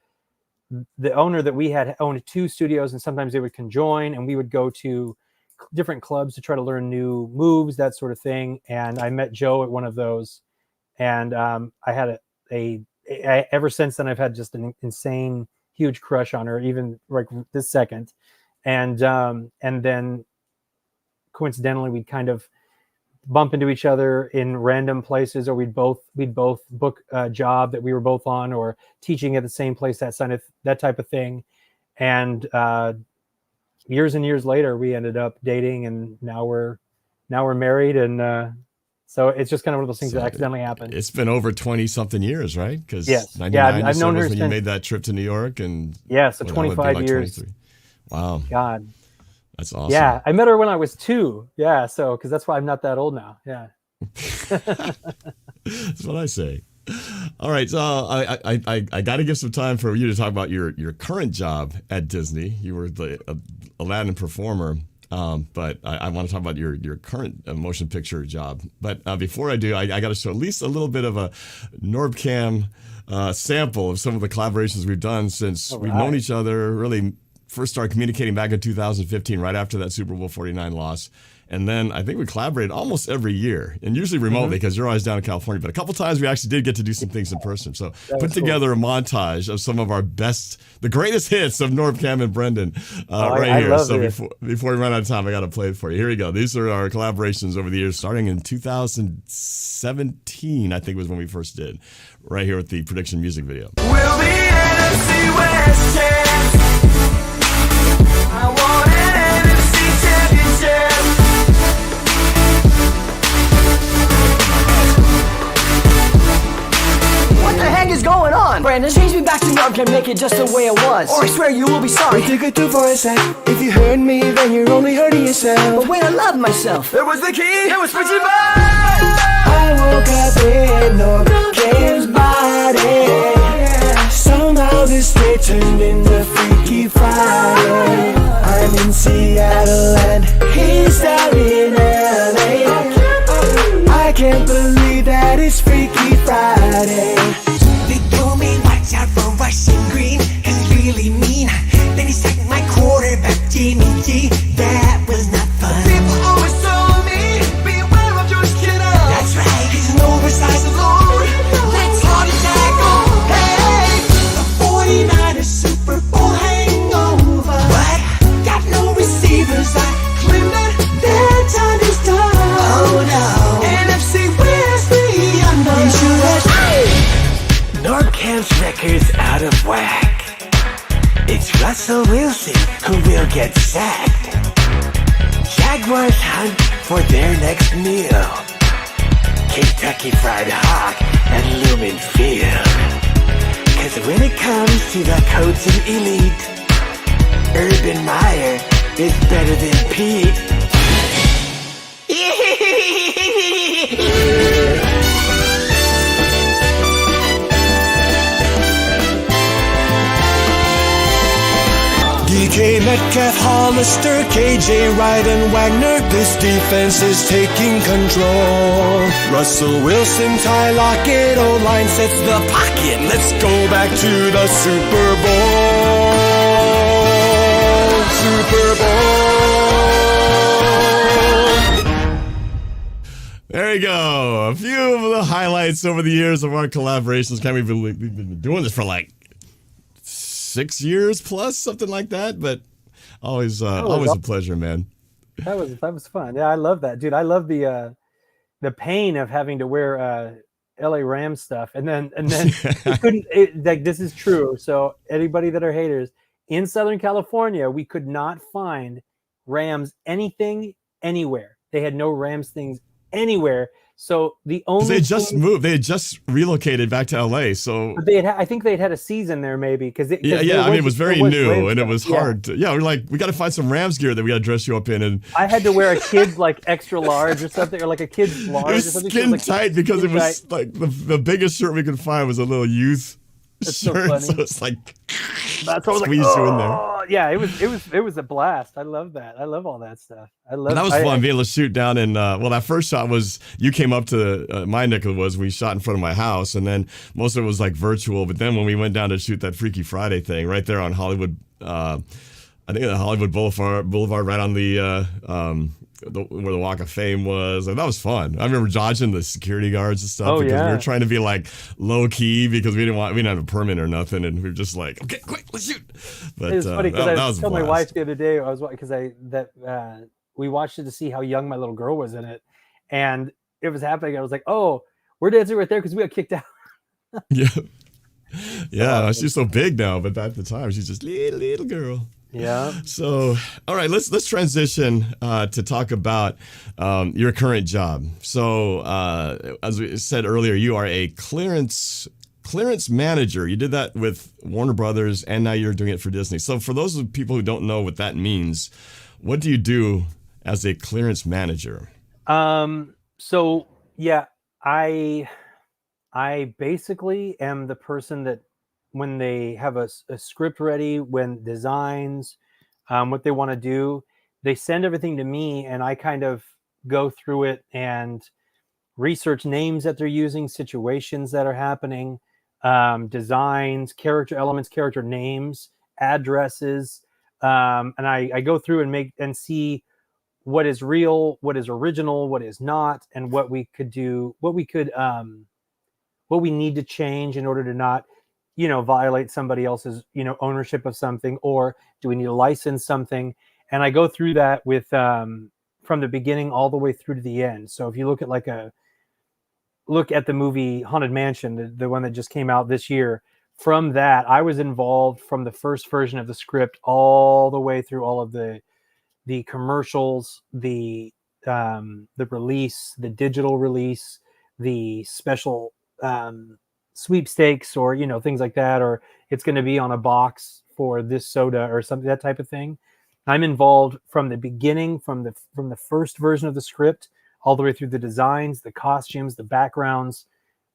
owner that we had owned 2 studios, and sometimes they would conjoin, and we would go to different clubs to try to learn new moves, that sort of thing. And I met Jo at one of those, and I had ever since then I've had just an insane, huge crush on her, even like this second. And then coincidentally, we'd kind of bump into each other in random places, or we'd both book a job that we were both on, or teaching at the same place, that type of thing. And years and years later, we ended up dating, and now we're married. And so it's just kind of one of those things that accidentally happened. It's been over 20 something years, right? Because yes, 99 I've known her when you made that trip to New York, and so 25 years. 23. Wow, God. That's awesome. Yeah, I met her when I was 2. Yeah, so because that's why I'm not that old now. Yeah. That's what I say. All right, so I got to give some time for you to talk about your current job at Disney. You were the Aladdin performer, but I want to talk about your current motion picture job. But before I do, I got to show at least a little bit of a NorbCam sample of some of the collaborations we've done since we've known each other really first started communicating back in 2015, right after that Super Bowl 49 loss. And then I think we collaborated almost every year, and usually remotely because you're always down in California. But a couple times we actually did get to do some things in person. So put together a montage of some of our best, the greatest hits of NorbCam and Brendan right here. So before we run out of time, I got to play it for you. Here we go. These are our collaborations over the years, starting in 2017, I think was when we first did. Right here with the prediction music video. We'll be NFC West champs. I want an NFC championship. What the heck is going on? Brandon, change me back to NorbCam, make it just the way it was. Or I swear you will be sorry. We took it too far a sec. If you hurt me, then you're only hurting yourself. But wait, I love myself. There was the key. It was switching back. I woke up in NorbCam's body. Somehow this day turned into Freaky Friday. I'm in Seattle and he's down in LA. I can't believe that it's Freaky Friday. They told me watch out for Russian green, he's really mean. Then he sacked my quarterback Jimmy G. That was not fun. People always told me beware of George Kittle. That's right, He's an oversized load. let's Hard to tackle. Hey, the 49ers Super Bowl hangover. What? got no receivers. I claim that their time is done. Oh no. NFC West, the unknown. NorbCam's record's out of whack. It's Russell Wilson who will get sacked. Jaguars hunt for their next meal. Kentucky Fried Hawk at Lumen Field. Cause when it comes to the coaching elite, Urban Meyer is better than Pete. DK Metcalf, Hollister, KJ Wright and Wagner. This defense is taking control. Russell Wilson, Ty Lockett, O-line sets the pocket. Let's go back to the Super Bowl. Super Bowl. There you go. A few of the highlights over the years of our collaborations. Can't we believe we've been doing this for like 6 years plus, something like that. But always a pleasure, man. That was fun. Yeah, I love that, dude. I love the pain of having to wear LA Rams stuff, and then we couldn't. Like, this is true. So anybody that are haters in Southern California, we could not find Rams anything anywhere. They had no Rams things anywhere. So the only they just moved. They had just relocated back to LA. So they had, I think they'd had a season there maybe because I mean, it was very new and it was hard. We're like, we got to find some Rams gear that we got to dress you up in. And I had to wear a kid's like extra large or something, or like a kid's large. It was skin tight because it was like the biggest shirt we could find was a little youth shirt. So it's like that's what squeeze you in there. Yeah, it was a blast. I love that. I love all that stuff. That was fun being able to shoot down in. Well, that first shot was you came up to my neck of the woods. We shot in front of my house, and then most of it was like virtual. But then when we went down to shoot that Freaky Friday thing right there on Hollywood, I think the Hollywood Boulevard, right on the where the Walk of Fame was. Like, that was fun. I remember dodging the security guards and stuff because we were trying to be like low key because we didn't have a permit or nothing, and we were just like, okay, quick, let's shoot. But it was funny because I told my blast. wife the other day we watched it to see how young my little girl was in it, and it was happening. I was like, oh, we're dancing right there because we got kicked out. Yeah, she's so big now, but at the time she's just little girl. Yeah. So, all right, let's transition to talk about your current job. So, as we said earlier, you are a clearance manager. You did that with Warner Brothers, and now you're doing it for Disney. So, for those of people who don't know what that means, what do you do as a clearance manager? So yeah, I basically am the person that, when they have a script ready, when designs, what they want to do, they send everything to me, and I kind of go through it and research names that they're using, situations that are happening, designs, character elements, character names, addresses, And I go through and make and see what is real, what is original, what is not, and what we could do, what we need to change in order to not, violate somebody else's, ownership of something, or do we need to license something? And I go through that with from the beginning all the way through to the end. So if you look at the movie Haunted Mansion, the one that just came out this year, from that I was involved from the first version of the script all the way through all of the commercials, the release, the digital release, the special sweepstakes, or things like that, or it's going to be on a box for this soda or something, that type of thing. I'm involved from the beginning, from the first version of the script, all the way through the designs, the costumes, the backgrounds,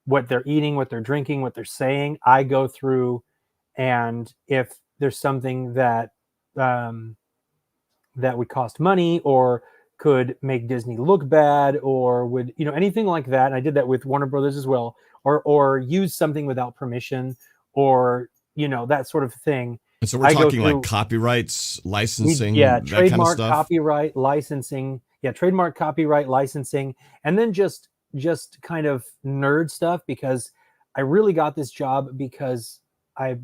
what they're eating, what they're drinking, what they're saying. I go through, and if there's something that that would cost money or could make Disney look bad, or would, anything like that. And I did that with Warner Brothers as well, or use something without permission, or, that sort of thing. And so we're talking like copyrights, licensing, that trademark, kind of stuff. Copyright, licensing. Yeah. Trademark, copyright, licensing. And then just kind of nerd stuff, because I really got this job because I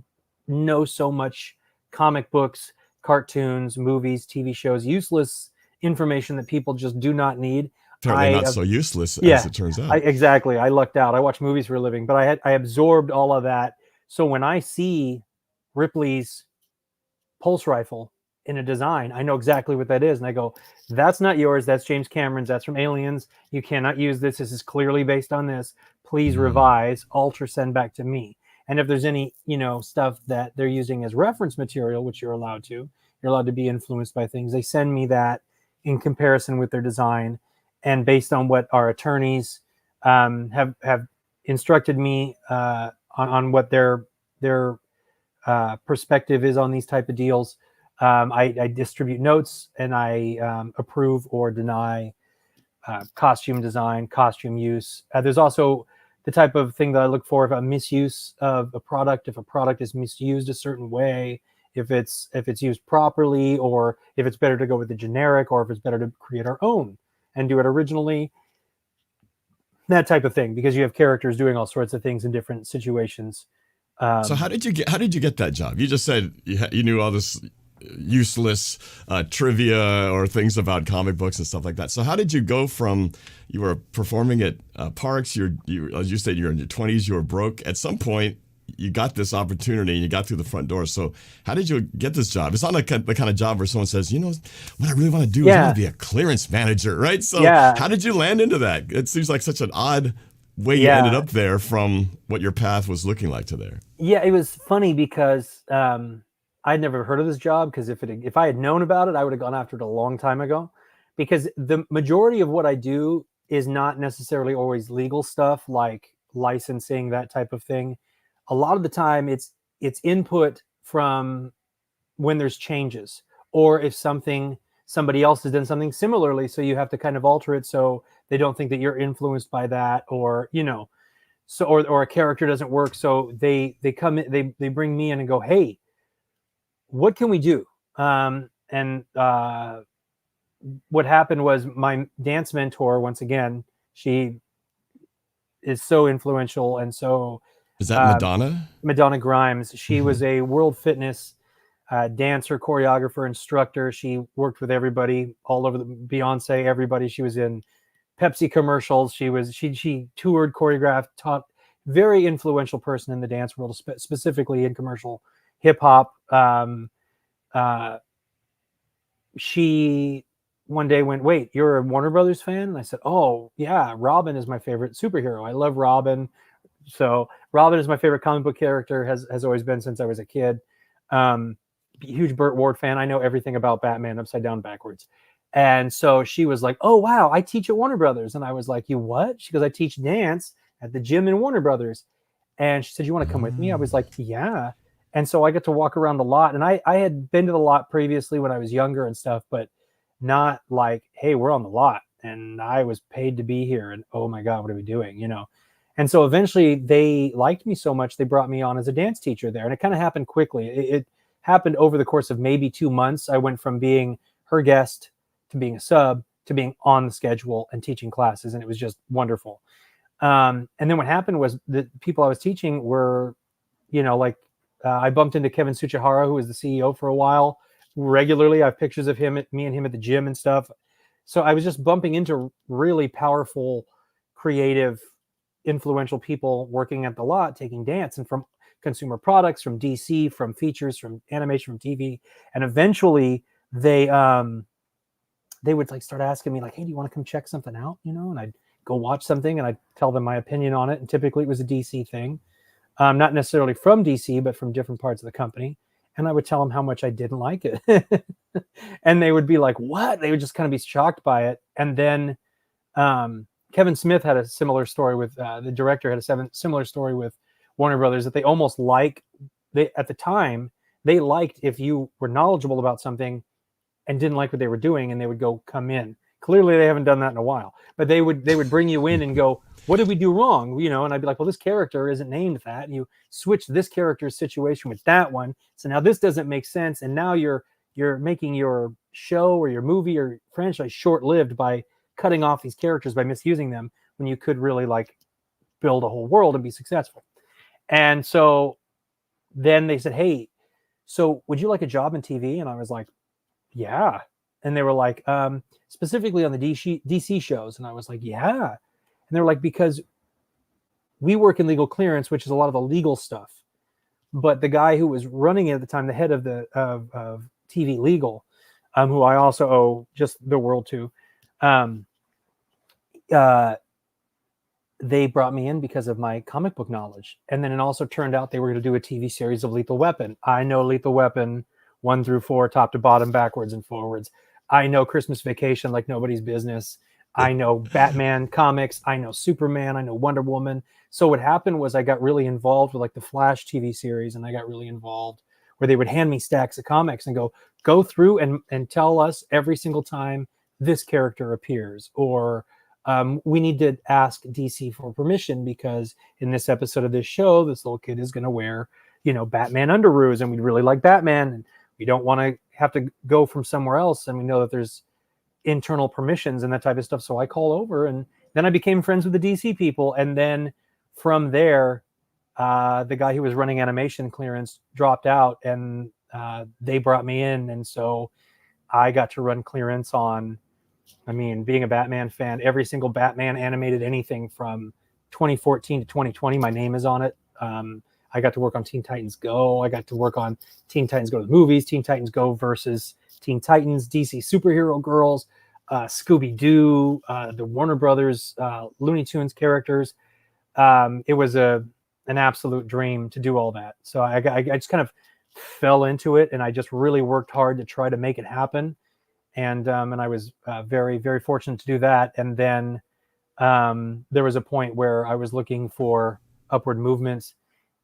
know so much comic books, cartoons, movies, TV shows, useless information that people just do not need. Apparently not so useless as it turns out. Exactly. I lucked out. I watch movies for a living, but I absorbed all of that. So when I see Ripley's pulse rifle in a design, I know exactly what that is. And I go, that's not yours. That's James Cameron's. That's from Aliens. You cannot use this. This is clearly based on this. Please revise, alter, send back to me. And if there's any, stuff that they're using as reference material, which you're allowed to be influenced by things. They send me that in comparison with their design, and based on what our attorneys have instructed me on what their perspective is on these type of deals. I distribute notes, and I approve or deny costume design, costume use. There's also the type of thing that I look for, if a misuse of a product, if a product is misused a certain way, if it's used properly, or if it's better to go with the generic, or if it's better to create our own and do it originally, that type of thing, because you have characters doing all sorts of things in different situations. So how did you get that job? You just said you knew all this useless trivia or things about comic books and stuff like that. So how did you go from, you were performing at parks, you as you said, you're in your 20s, you were broke. At some point, you got this opportunity and you got through the front door. So how did you get this job? It's not like the kind of job where someone says, what I really want to do is I want to be a clearance manager, right? So how did you land into that? It seems like such an odd way you ended up there from what your path was looking like to there. Yeah, it was funny because I'd never heard of this job, because if I had known about it, I would have gone after it a long time ago, because the majority of what I do is not necessarily always legal stuff like licensing, that type of thing. A lot of the time it's input from when there's changes, or if somebody else has done something similarly, so you have to kind of alter it so they don't think that you're influenced by that, or so or a character doesn't work, so they come in, they bring me in and go, hey, what can we do? And what happened was, my dance mentor, once again, she is so influential, and so is that Madonna Grimes. She was a world fitness dancer, choreographer, instructor. She worked with everybody all over, the Beyonce, everybody. She was in Pepsi commercials. She toured, choreographed, taught. Very influential person in the dance world, specifically in commercial hip hop. She one day went, wait, you're a Warner Brothers fan? And I said, oh yeah, Robin is my favorite superhero. I love Robin. So Robin is my favorite comic book character, has always been since I was a kid. Huge Burt Ward fan. I know everything about Batman upside down backwards. And so she was like, oh wow, I teach at Warner Brothers. And I was like, you what? She goes, I teach dance at the gym in Warner Brothers. And she said, you want to come with me? I was like, yeah. And so I got to walk around the lot. And I had been to the lot previously when I was younger and stuff, but not like, hey, we're on the lot and I was paid to be here. And oh my God, what are we doing? And so eventually they liked me so much, they brought me on as a dance teacher there. And it kind of happened quickly. It happened over the course of maybe 2 months. I went from being her guest to being a sub to being on the schedule and teaching classes, and it was just wonderful. And then what happened was the people I was teaching were, I bumped into Kevin Tsuchihara, who was the CEO for a while, regularly. I have pictures of me and him at the gym and stuff. So I was just bumping into really powerful, creative, influential people working at the lot, taking dance, and from consumer products, from DC, from features, from animation, from TV. And eventually they would like start asking me like, hey, do you want to come check something out? And I'd go watch something and I'd tell them my opinion on it. And typically it was a DC thing, not necessarily from DC, but from different parts of the company. And I would tell them how much I didn't like it. And they would be like, what? They would just kind of be shocked by it. And then Kevin Smith had a similar story with the director had a similar story with Warner Brothers, that they almost at the time, they liked if you were knowledgeable about something and didn't like what they were doing, and they would come in. Clearly they haven't done that in a while, but they would bring you in and go, what did we do wrong? And I'd be like, well, this character isn't named that. And you switch this character's situation with that one. So now this doesn't make sense. And now you're making your show or your movie or franchise short-lived by cutting off these characters, by misusing them, when you could really like build a whole world and be successful. And so then they said, hey, so would you like a job in TV? And I was like, yeah. And they were like, specifically on the DC shows. And I was like, yeah. And they're like, because we work in legal clearance, which is a lot of the legal stuff. But the guy who was running it at the time, the head of TV legal, who I also owe just the world to, they brought me in because of my comic book knowledge. And then it also turned out they were going to do a TV series of Lethal Weapon. I know Lethal Weapon 1 through 4, top to bottom, backwards and forwards. I know Christmas Vacation like nobody's business. I know Batman comics. I know Superman. I know Wonder Woman. So what happened was I got really involved with like the Flash TV series, and I got really involved where they would hand me stacks of comics and go through and tell us every single time this character appears, or we need to ask DC for permission because in this episode of this show, this little kid is going to wear, Batman underoos, and we'd really like Batman, and we don't want to have to go from somewhere else. And we know that there's internal permissions and that type of stuff. So I call over, and then I became friends with the DC people. And then from there, the guy who was running animation clearance dropped out, and they brought me in. And so I got to run clearance on, being a Batman fan, every single Batman animated anything from 2014 to 2020, my name is on it. I got to work on Teen Titans Go. I got to work on Teen Titans Go to the movies, Teen Titans Go versus Teen Titans, DC Superhero Girls, Scooby-Doo, the Warner Brothers, Looney Tunes characters. It was an absolute dream to do all that. So I just kind of fell into it, and I just really worked hard to try to make it happen. And I was very, very fortunate to do that. And then there was a point where I was looking for upward movements.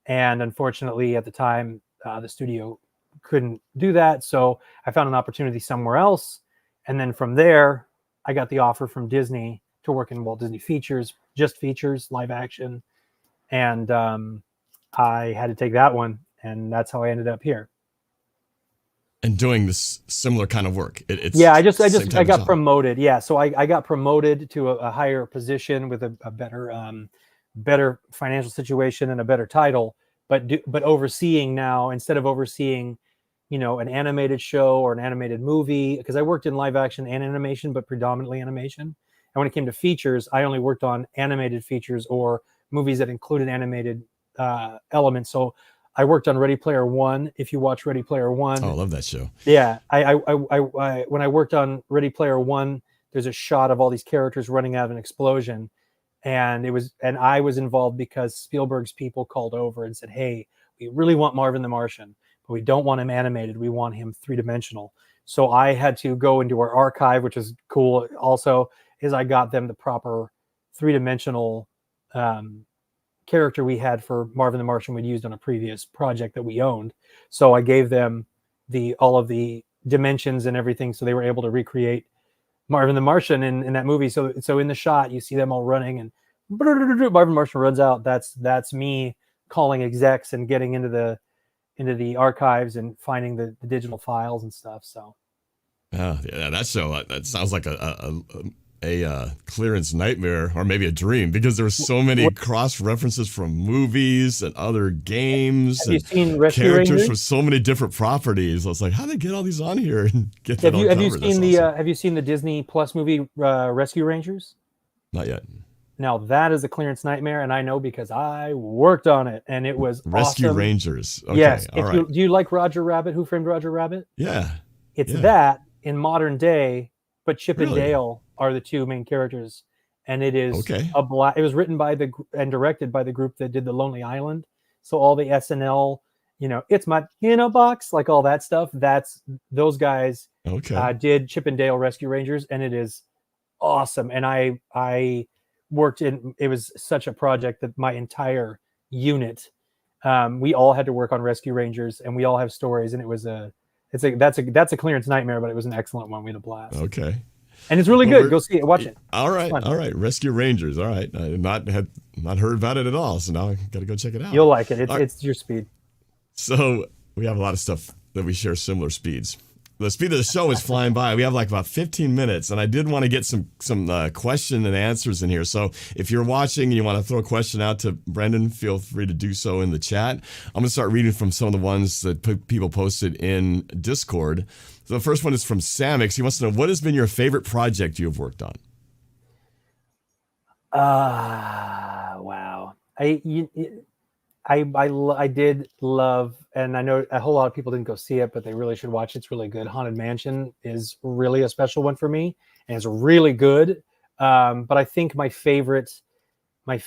And unfortunately, at the time, the studio couldn't do that. So I found an opportunity somewhere else. And then from there, I got the offer from Disney to work in Walt Disney Features, just features, live action. And I had to take that one. And that's how I ended up here. And doing this similar kind of work. I got promoted. Yeah. So I got promoted to a higher position with a better financial situation and a better title, but overseeing now, instead of overseeing, an animated show or an animated movie, because I worked in live action and animation, but predominantly animation. And when it came to features, I only worked on animated features or movies that included animated elements. So I worked on Ready Player One. If you watch Ready Player One, I love that show. Yeah, I when I worked on Ready Player One, there's a shot of all these characters running out of an explosion, and I was involved because Spielberg's people called over and said, "Hey, we really want Marvin the Martian, but we don't want him animated. We want him 3-dimensional." So I had to go into our archive, which is cool. Also, is I got them the proper 3-dimensional character we had for Marvin the Martian we'd used on a previous project that we owned. So I gave them all of the dimensions and everything, so they were able to recreate Marvin the Martian in that movie. So in the shot, you see them all running, and Marvin the Martian runs out. That's me calling execs and getting into into the archives and finding the digital files and stuff. So yeah, that show, that sounds like a clearance nightmare, or maybe a dream, because there were so many cross references from movies and other games Have you seen Rescue characters Rangers? from so many different properties. I was like, how do they get all these on here and get that Have all you covered? seen That's the awesome. Have you seen the Disney Plus movie Rescue Rangers? Not yet. Now that is a clearance nightmare, and I know because I worked on it, and it was Rescue awesome. Rangers. Okay, Yes. all right. Do you like Roger Rabbit? Who Framed Roger Rabbit? Yeah. It's Yeah. that in modern day, but Chip and Really? Dale are the two main characters, and it is Okay. It was written by and directed by the group that did The Lonely Island. So all the SNL, it's my box, like all that stuff. That's those guys Okay. did Chip and Dale Rescue Rangers, and it is awesome. And I worked in. It was such a project that my entire unit, we all had to work on Rescue Rangers, and we all have stories, and it was that's a clearance nightmare, but it was an excellent one. We had a blast. Okay. And it's really Well, good. Go see it. Watch it. All right. fun. All right. Rescue Rangers. All right. I had not heard about it at all. So now I got to go check it out. You'll like it. All right. It's your speed. So we have a lot of stuff that we share similar speeds. The speed of the show is flying by. We have like about 15 minutes, and I did want to get some question and answers in here. So if you're watching and you want to throw a question out to Brendan, feel free to do so in the chat. I'm going to start reading from some of the ones that people posted in Discord. So the first one is from Samix. He wants to know, what has been your favorite project you have worked on? Wow. I did love, and I know a whole lot of people didn't go see it, but they really should watch it. It's really good. Haunted Mansion is really a special one for me, and it's really good. But I think my favorite one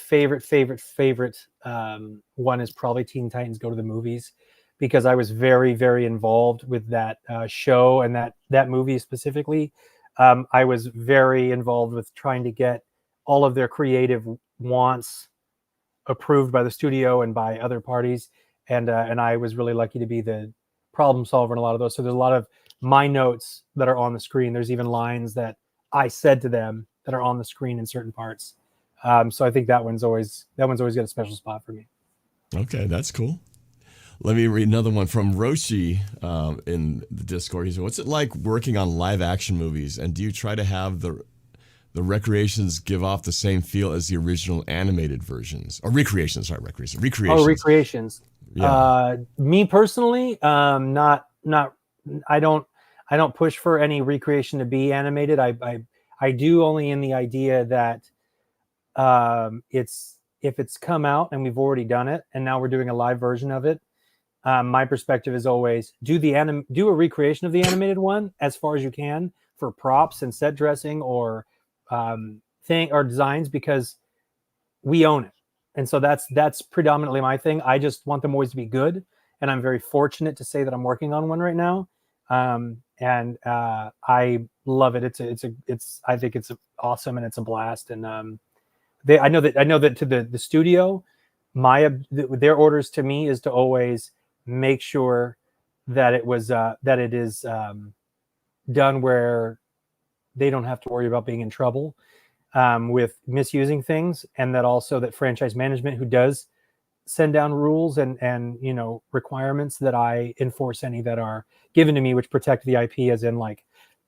is probably Teen Titans Go to the Movies, because I was very, very involved with that show and that movie specifically. I was very involved with trying to get all of their creative wants approved by the studio and by other parties, and I was really lucky to be the problem solver in a lot of those. So there's a lot of my notes that are on the screen. There's even lines that I said to them that are on the screen in certain parts. So I think that one's always got a special spot for me. Okay, that's cool. Let me read another one from Roshi in the Discord. He said, what's it like working on live action movies, and do you try to have the recreations give off the same feel as the original animated versions? Or recreations, sorry, recreations. Oh, recreations. Yeah. Me personally, I don't push for any recreation to be animated. I do only in the idea that if it's come out and we've already done it and now we're doing a live version of it, my perspective is always do a recreation of the animated one as far as you can for props and set dressing or designs, because we own it. And so that's predominantly my thing. I just want them always to be good, and I'm very fortunate to say that I'm working on one right now. And I love it. I think it's awesome, and it's a blast. And I know that to the studio, their orders to me is to always make sure that it is done where they don't have to worry about being in trouble with misusing things, and that also that franchise management, who does send down rules and requirements, that I enforce any that are given to me which protect the IP, as in like,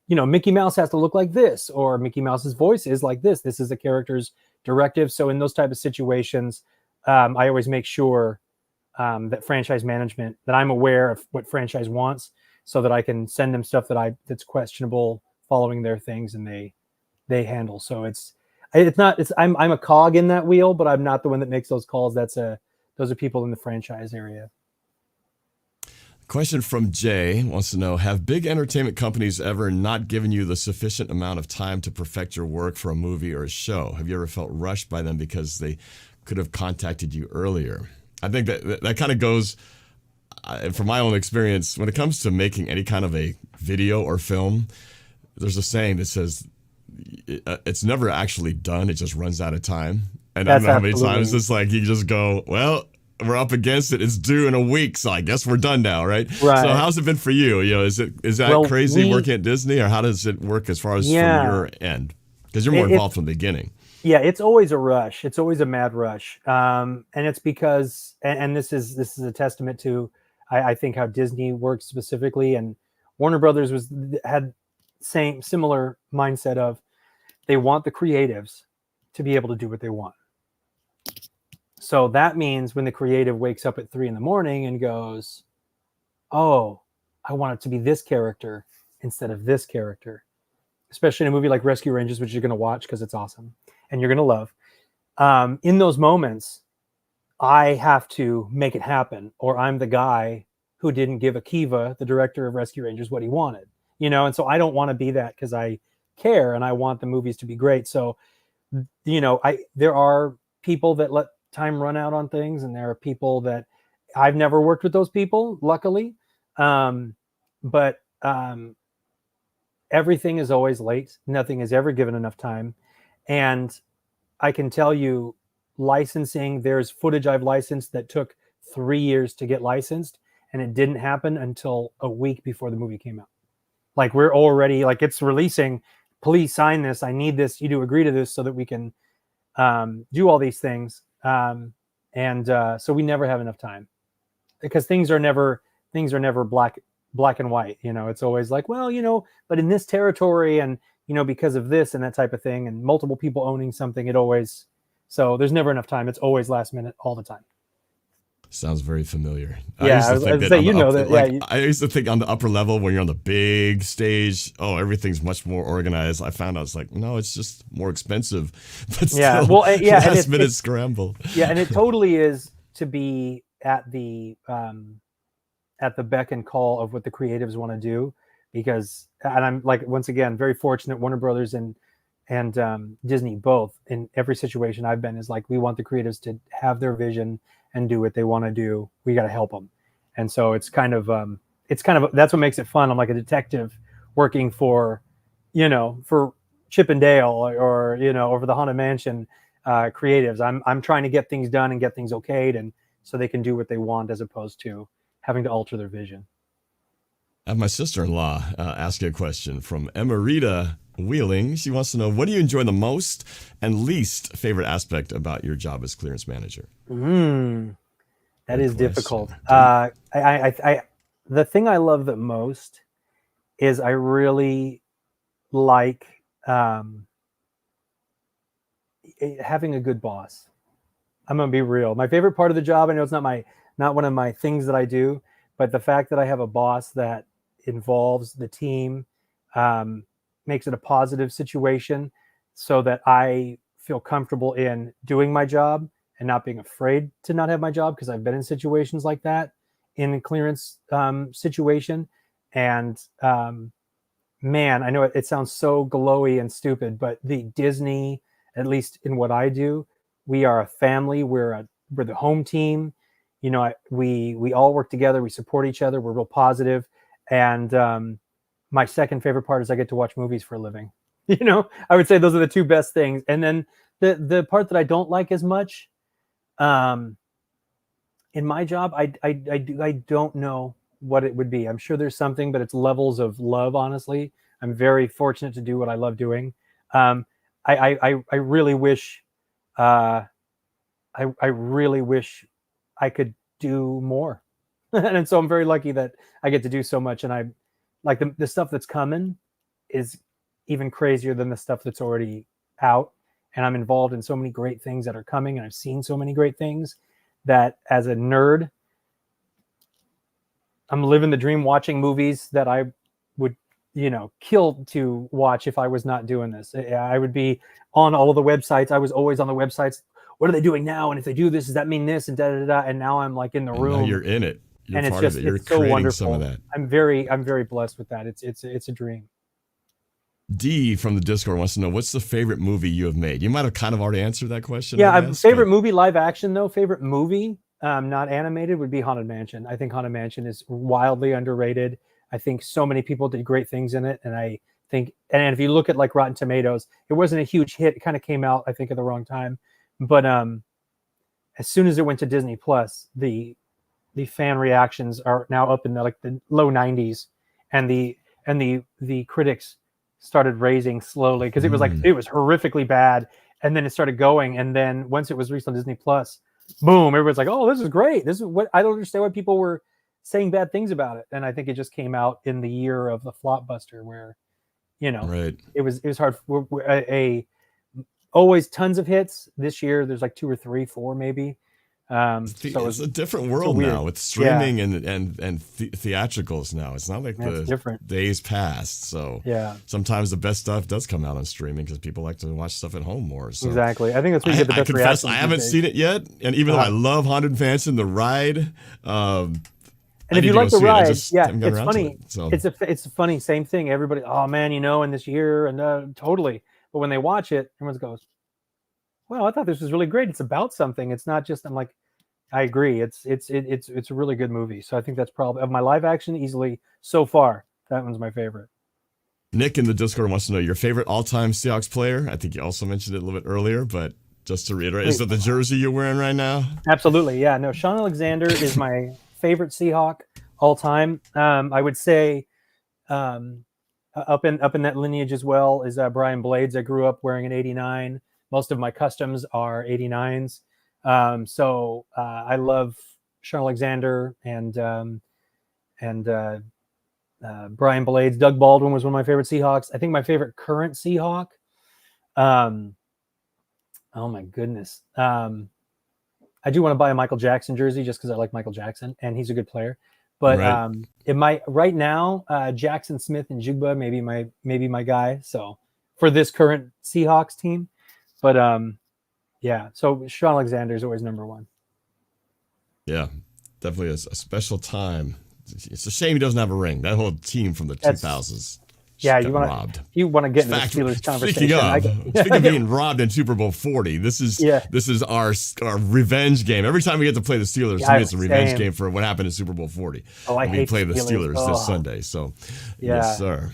Mickey Mouse has to look like this, or Mickey Mouse's voice is like this. This is the character's directive. So in those type of situations, I always make sure that franchise management, that I'm aware of what franchise wants, so that I can send them stuff that's questionable following their things, and they handle. So I'm a cog in that wheel, but I'm not the one that makes those calls. Those are people in the franchise area. Question from Jay wants to know, have big entertainment companies ever not given you the sufficient amount of time to perfect your work for a movie or a show? Have you ever felt rushed by them because they could have contacted you earlier? I think that kind of goes, from my own experience, when it comes to making any kind of a video or film, there's a saying that says it's never actually done. It just runs out of time. And I don't know how many times it's like you just go, well, we're up against it. It's due in a week, so I guess we're done now, right? Right. So how's it been for you? Is that crazy working at Disney, or how does it work as far as from your end? Because you're more involved from the beginning. Yeah, it's always a rush. It's always a mad rush, and it's because, and this is a testament to I think how Disney works specifically, and Warner Brothers had similar mindset of they want the creatives to be able to do what they want. So that means when the creative wakes up at 3 a.m. and goes, oh, I want it to be this character instead of this character, especially in a movie like Rescue Rangers, which you're going to watch because it's awesome and you're going to love. In those moments, I have to make it happen, or I'm the guy who didn't give Akiva, the director of Rescue Rangers, what he wanted, you know? And so I don't want to be that because I care and I want the movies to be great. So, you know, there are people that let time run out on things, and there are people that I've never worked with those people, luckily. But everything is always late. Nothing is ever given enough time. And I can tell you, licensing, there's footage I've licensed that took 3 years to get licensed, and it didn't happen until a week before the movie came out. Like, we're already, like, it's releasing, please sign this, I need this, you do agree to this so that we can do all these things. So we never have enough time, because things are never black and white. You know, it's always like, well, you know, but in this territory, and, you know, because of this and that type of thing, and multiple people owning something, so there's never enough time. It's always last minute all the time. Sounds very familiar. Yeah, I used to think on the upper level, when you're on the big stage, oh, everything's much more organized. I found out, it's like, no, it's just more expensive. But still, last minute scramble. Yeah, and it totally is to be at the beck and call of what the creatives want to do, because, and I'm, like, once again, very fortunate, Warner Brothers and Disney both, in every situation I've been, is like, we want the creatives to have their vision and do what they want to do. We got to help them. And so it's kind of that's what makes it fun. I'm like a detective working for Chip and Dale, or over the Haunted Mansion creatives. I'm trying to get things done and get things okayed, and so they can do what they want, as opposed to having to alter their vision. I have my sister-in-law asking a question from Emerita Wheeling. She wants to know, what do you enjoy the most and least favorite aspect about your job as clearance manager? That is difficult. The thing I love the most is I really like having a good boss. I'm gonna be real. My favorite part of the job, I know it's not one of my things that I do, but the fact that I have a boss that involves the team, makes it a positive situation, so that I feel comfortable in doing my job and not being afraid to not have my job, because I've been in situations like that, in a clearance situation. And man, I know it sounds so glowy and stupid, but the Disney, at least in what I do, we are a family. We're the home team. You know, we all work together. We support each other. We're real positive. And my second favorite part is I get to watch movies for a living. You know, I would say those are the two best things. And then the part that I don't like as much, in my job, I don't know what it would be. I'm sure there's something, but it's levels of love. Honestly, I'm very fortunate to do what I love doing. I really wish, I really wish I could do more. And so I'm very lucky that I get to do so much. And I like the stuff that's coming is even crazier than the stuff that's already out. And I'm involved in so many great things that are coming, and I've seen so many great things that, as a nerd, I'm living the dream, watching movies that I would, kill to watch if I was not doing this. I would be on all of the websites. I was always on the websites. What are they doing now? And if they do this, does that mean this? And And now I'm like in the room. Now you're in it. You're and part it's just, of it. You're it's so creating wonderful. some of that. I'm very blessed with that. It's a dream. D from the Discord wants to know, what's the favorite movie you have made? You might have kind of already answered that question. Yeah, favorite movie, live action though. Favorite movie, not animated, would be Haunted Mansion. I think Haunted Mansion is wildly underrated. I think so many people did great things in it, and I think, and if you look at like Rotten Tomatoes, it wasn't a huge hit. It kind of came out, I think, at the wrong time. But as soon as it went to Disney Plus, the fan reactions are now up in the low 90s, and the critics started raising slowly, because it was it was horrifically bad, and then it started going, and then once it was released on Disney Plus, boom, everyone's like, oh, this is great. This is what I don't understand why people were saying bad things about it. And I think it just came out in the year of the Flopbuster, where, you know, Right. it was hard. Always tons of hits. This year there's like 2 or 3, 4 maybe. It's a different world now with streaming and theatricals now. It's not like the different days past. So sometimes the best stuff does come out on streaming because people like to watch stuff at home more. So exactly. I think that's where you get the best reactions. I haven't seen it yet, and even though I love Haunted Mansion, the ride. And if you like the ride, it's funny. So. It's funny. Same thing. Everybody, oh man, you know, in this year and totally. But when they watch it, everyone goes, "Well, I thought this was really great. It's about something. It's not just." I'm like, I agree. It's a really good movie. So I think that's probably of my live action easily so far. That one's my favorite. Nick in the Discord wants to know your favorite all-time Seahawks player. I think you also mentioned it a little bit earlier, but just to reiterate, is it the jersey you're wearing right now? Absolutely, yeah. No, Sean Alexander is my favorite Seahawk all time. I would say up in that lineage as well is Brian Blades. I grew up wearing an 89. Most of my customs are 89s. So I love Sean Alexander and Brian Blades. Doug Baldwin was one of my favorite Seahawks. I think my favorite current Seahawk. Oh my goodness. I do want to buy a Michael Jackson jersey just because I like Michael Jackson and he's a good player. But right now, Jackson Smith and Jigba maybe my guy. So for this current Seahawks team, but yeah. So Sean Alexander is always number one. Yeah, definitely a special time. It's a shame he doesn't have a ring. That whole team from the 2000s. Yeah, you want to get into the Steelers conversation. Speaking of being robbed in Super Bowl 40, this is our revenge game. Every time we get to play the Steelers, to me it's a revenge game for what happened in Super Bowl 40. Oh, I hate we play the Steelers this Sunday. So, yes, sir.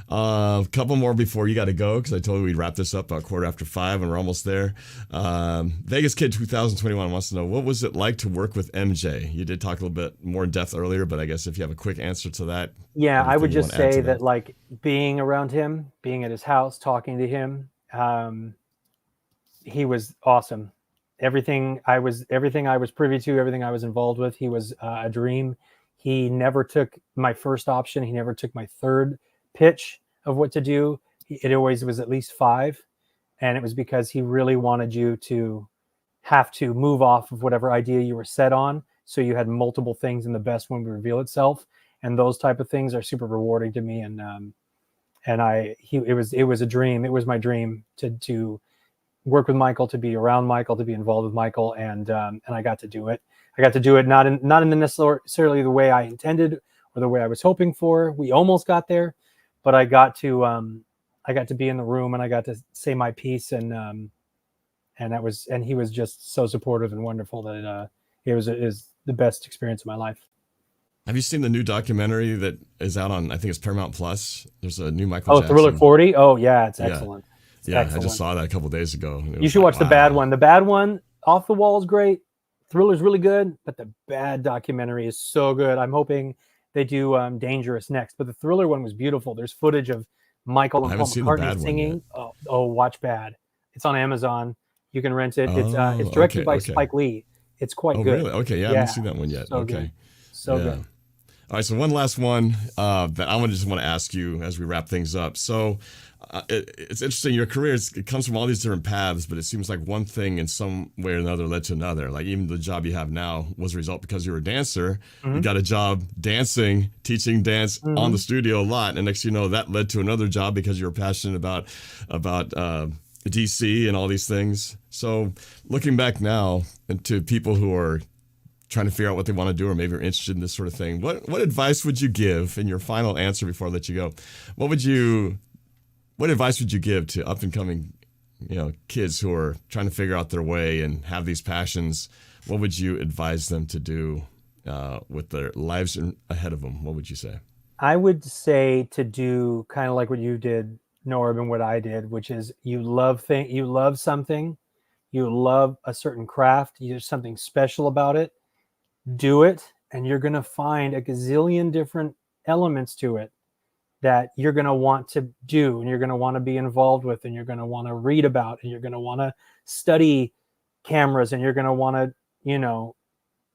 A couple more before you got to go because I told you we'd wrap this up about 5:15 and we're almost there. Vegas Kid 2021 wants to know, what was it like to work with MJ? You did talk a little bit more in depth earlier, but I guess if you have a quick answer to that. Yeah, I would just say that like being around him, being at his house, talking to him, he was awesome. Everything I was privy to, everything I was involved with, he was a dream. He never took my first option. He never took my third pitch of what to do. It always was at least 5, and it was because he really wanted you to have to move off of whatever idea you were set on, so you had multiple things and the best one would reveal itself. And those type of things are super rewarding to me. And it was a dream. It was my dream to work with Michael, to be around Michael, to be involved with Michael, and I got to do it. I got to do it not in the necessarily the way I intended or the way I was hoping for. We almost got there. But I got to be in the room and I got to say my piece, and he was just so supportive and wonderful that it was the best experience of my life. Have you seen the new documentary that is out on, I think it's Paramount Plus? There's a new Michael Jackson. Thriller 40? Oh yeah, it's excellent. Yeah, excellent. I just saw that a couple of days ago. You should watch the bad one. The bad one, Off the Wall, is great. Thriller's really good, but the bad documentary is so good. I'm hoping they do Dangerous next, but the Thriller one was beautiful. There's footage of Michael and Paul McCartney singing. Oh, watch Bad. It's on Amazon. You can rent it. It's directed by Spike Lee. It's quite good. Really? Okay, yeah, I haven't seen that one yet. So good. So good. All right, so one last one that I want to ask you as we wrap things up. So it's interesting. Your career, it comes from all these different paths, but it seems like one thing in some way or another led to another. Like even the job you have now was a result because you were a dancer. Mm-hmm. You got a job dancing, teaching dance on the studio a lot. And next thing you know, that led to another job because you were passionate about DC and all these things. So looking back now into people who are trying to figure out what they want to do or maybe are interested in this sort of thing, what advice would you give in your final answer before I let you go? What advice would you give to up and coming, kids who are trying to figure out their way and have these passions? What would you advise them to do with their lives ahead of them? What would you say? I would say to do kind of like what you did, Norb, and what I did, which is you love something, you love a certain craft, there's something special about it. Do it, and you're going to find a gazillion different elements to it that you're going to want to do, and you're going to want to be involved with, and you're going to want to read about, and you're going to want to study cameras, and you're going to want to,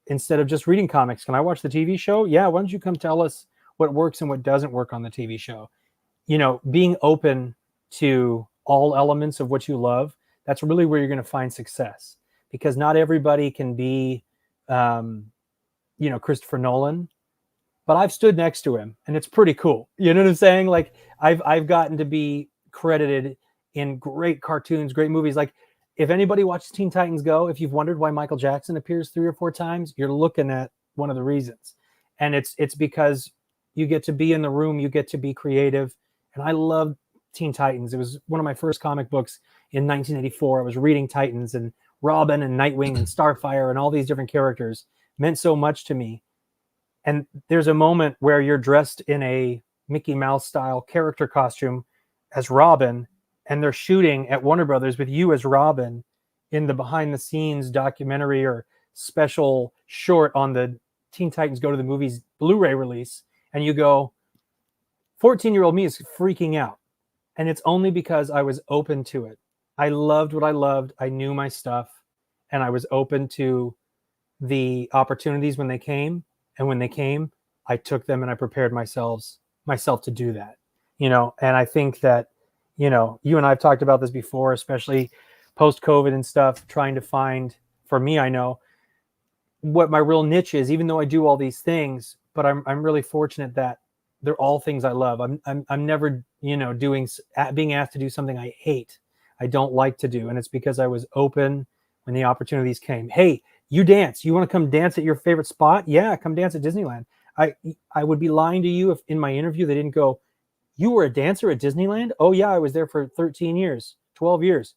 instead of just reading comics, can I watch the TV show? Yeah, why don't you come tell us what works and what doesn't work on the TV show? You know, being open to all elements of what you love, that's really where you're going to find success, because not everybody can be, you know, Christopher Nolan, but I've stood next to him and it's pretty cool. You know what I'm saying? Like I've gotten to be credited in great cartoons, great movies. Like if anybody watches Teen Titans Go, if you've wondered why Michael Jackson appears 3 or 4 times, you're looking at one of the reasons. And it's because you get to be in the room, you get to be creative. And I love Teen Titans. It was one of my first comic books in 1984. I was reading Titans, and Robin and Nightwing and Starfire and all these different characters meant so much to me. And there's a moment where you're dressed in a Mickey Mouse style character costume as Robin, and they're shooting at Warner Brothers with you as Robin in the behind the scenes documentary or special short on the Teen Titans Go to the Movies Blu-ray release. And you go, 14-year-old me is freaking out. And it's only because I was open to it. I loved what I loved. I knew my stuff, and I was open to the opportunities when they came. And when they came, I took them and I prepared myself to do that, you know. And I think that, you know, you and I've talked about this before, especially post-COVID and stuff, trying to find, for me, I know what my real niche is, even though I do all these things, but I'm really fortunate that they're all things I love. I'm never, you know, being asked to do something I hate. I don't like to do. And it's because I was open when the opportunities came. Hey, you dance. You want to come dance at your favorite spot? Yeah, come dance at Disneyland. I would be lying to you if in my interview they didn't go, you were a dancer at Disneyland? Oh yeah, I was there for 13 years, 12 years.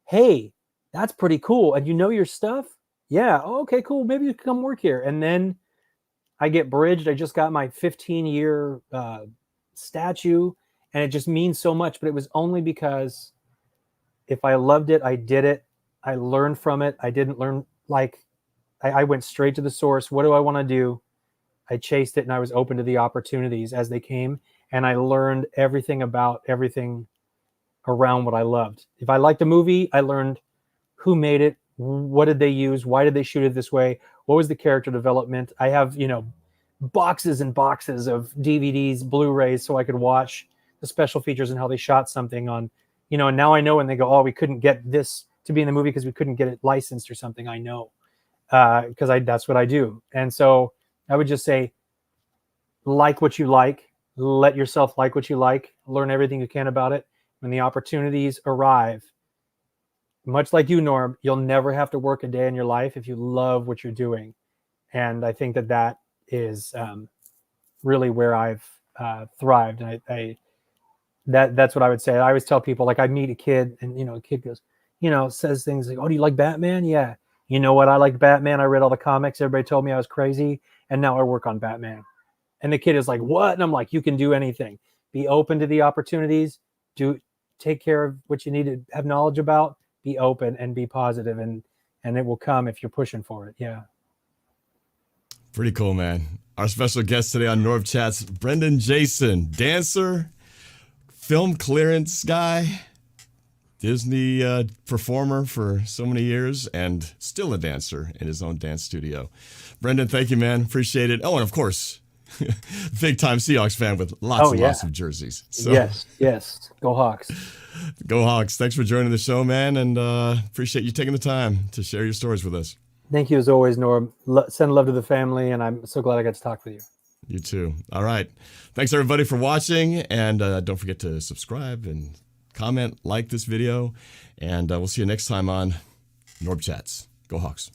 Hey, that's pretty cool. And you know your stuff? Yeah. Oh, okay, cool. Maybe you can come work here. And then I get bridged. I just got my 15-year statue, and it just means so much. But it was only because if I loved it, I did it. I learned from it. I didn't learn, like, I went straight to the source. What do I want to do? I chased it, and I was open to the opportunities as they came. And I learned everything about everything around what I loved. If I liked a movie, I learned who made it, what did they use, why did they shoot it this way, what was the character development. I have, you know, boxes and boxes of DVDs, Blu-rays, so I could watch the special features and how they shot something on, you know. And now I know when they go, oh, we couldn't get this to be in the movie because we couldn't get it licensed or something. I know because that's what I do. And so I would just say, like what you like, let yourself like what you like, learn everything you can about it. When the opportunities arrive, much like you, Norm, you'll never have to work a day in your life if you love what you're doing. And I think that is really where I've thrived. And that's what I would say. I always tell people, like, I meet a kid and, you know, a kid goes, you know, says things like, oh, do you like Batman? Yeah. You know what? I liked Batman. I read all the comics. Everybody told me I was crazy. And now I work on Batman. And the kid is like, what? And I'm like, you can do anything. Be open to the opportunities. Take care of what you need to have knowledge about. Be open and be positive, and it will come if you're pushing for it. Yeah. Pretty cool, man. Our special guest today on NorbChats, Brendan Jason, dancer, film clearance guy, Disney performer for so many years, and still a dancer in his own dance studio. Brendan, thank you, man. Appreciate it. Oh, and of course, big time Seahawks fan with lots and lots of jerseys. So, yes. Go Hawks. Go Hawks. Thanks for joining the show, man, and appreciate you taking the time to share your stories with us. Thank you as always, Norm. Send love to the family, and I'm so glad I got to talk with you. You too. All right. Thanks, everybody, for watching, and don't forget to subscribe and comment, like this video, and we'll see you next time on NorbChats. Go Hawks.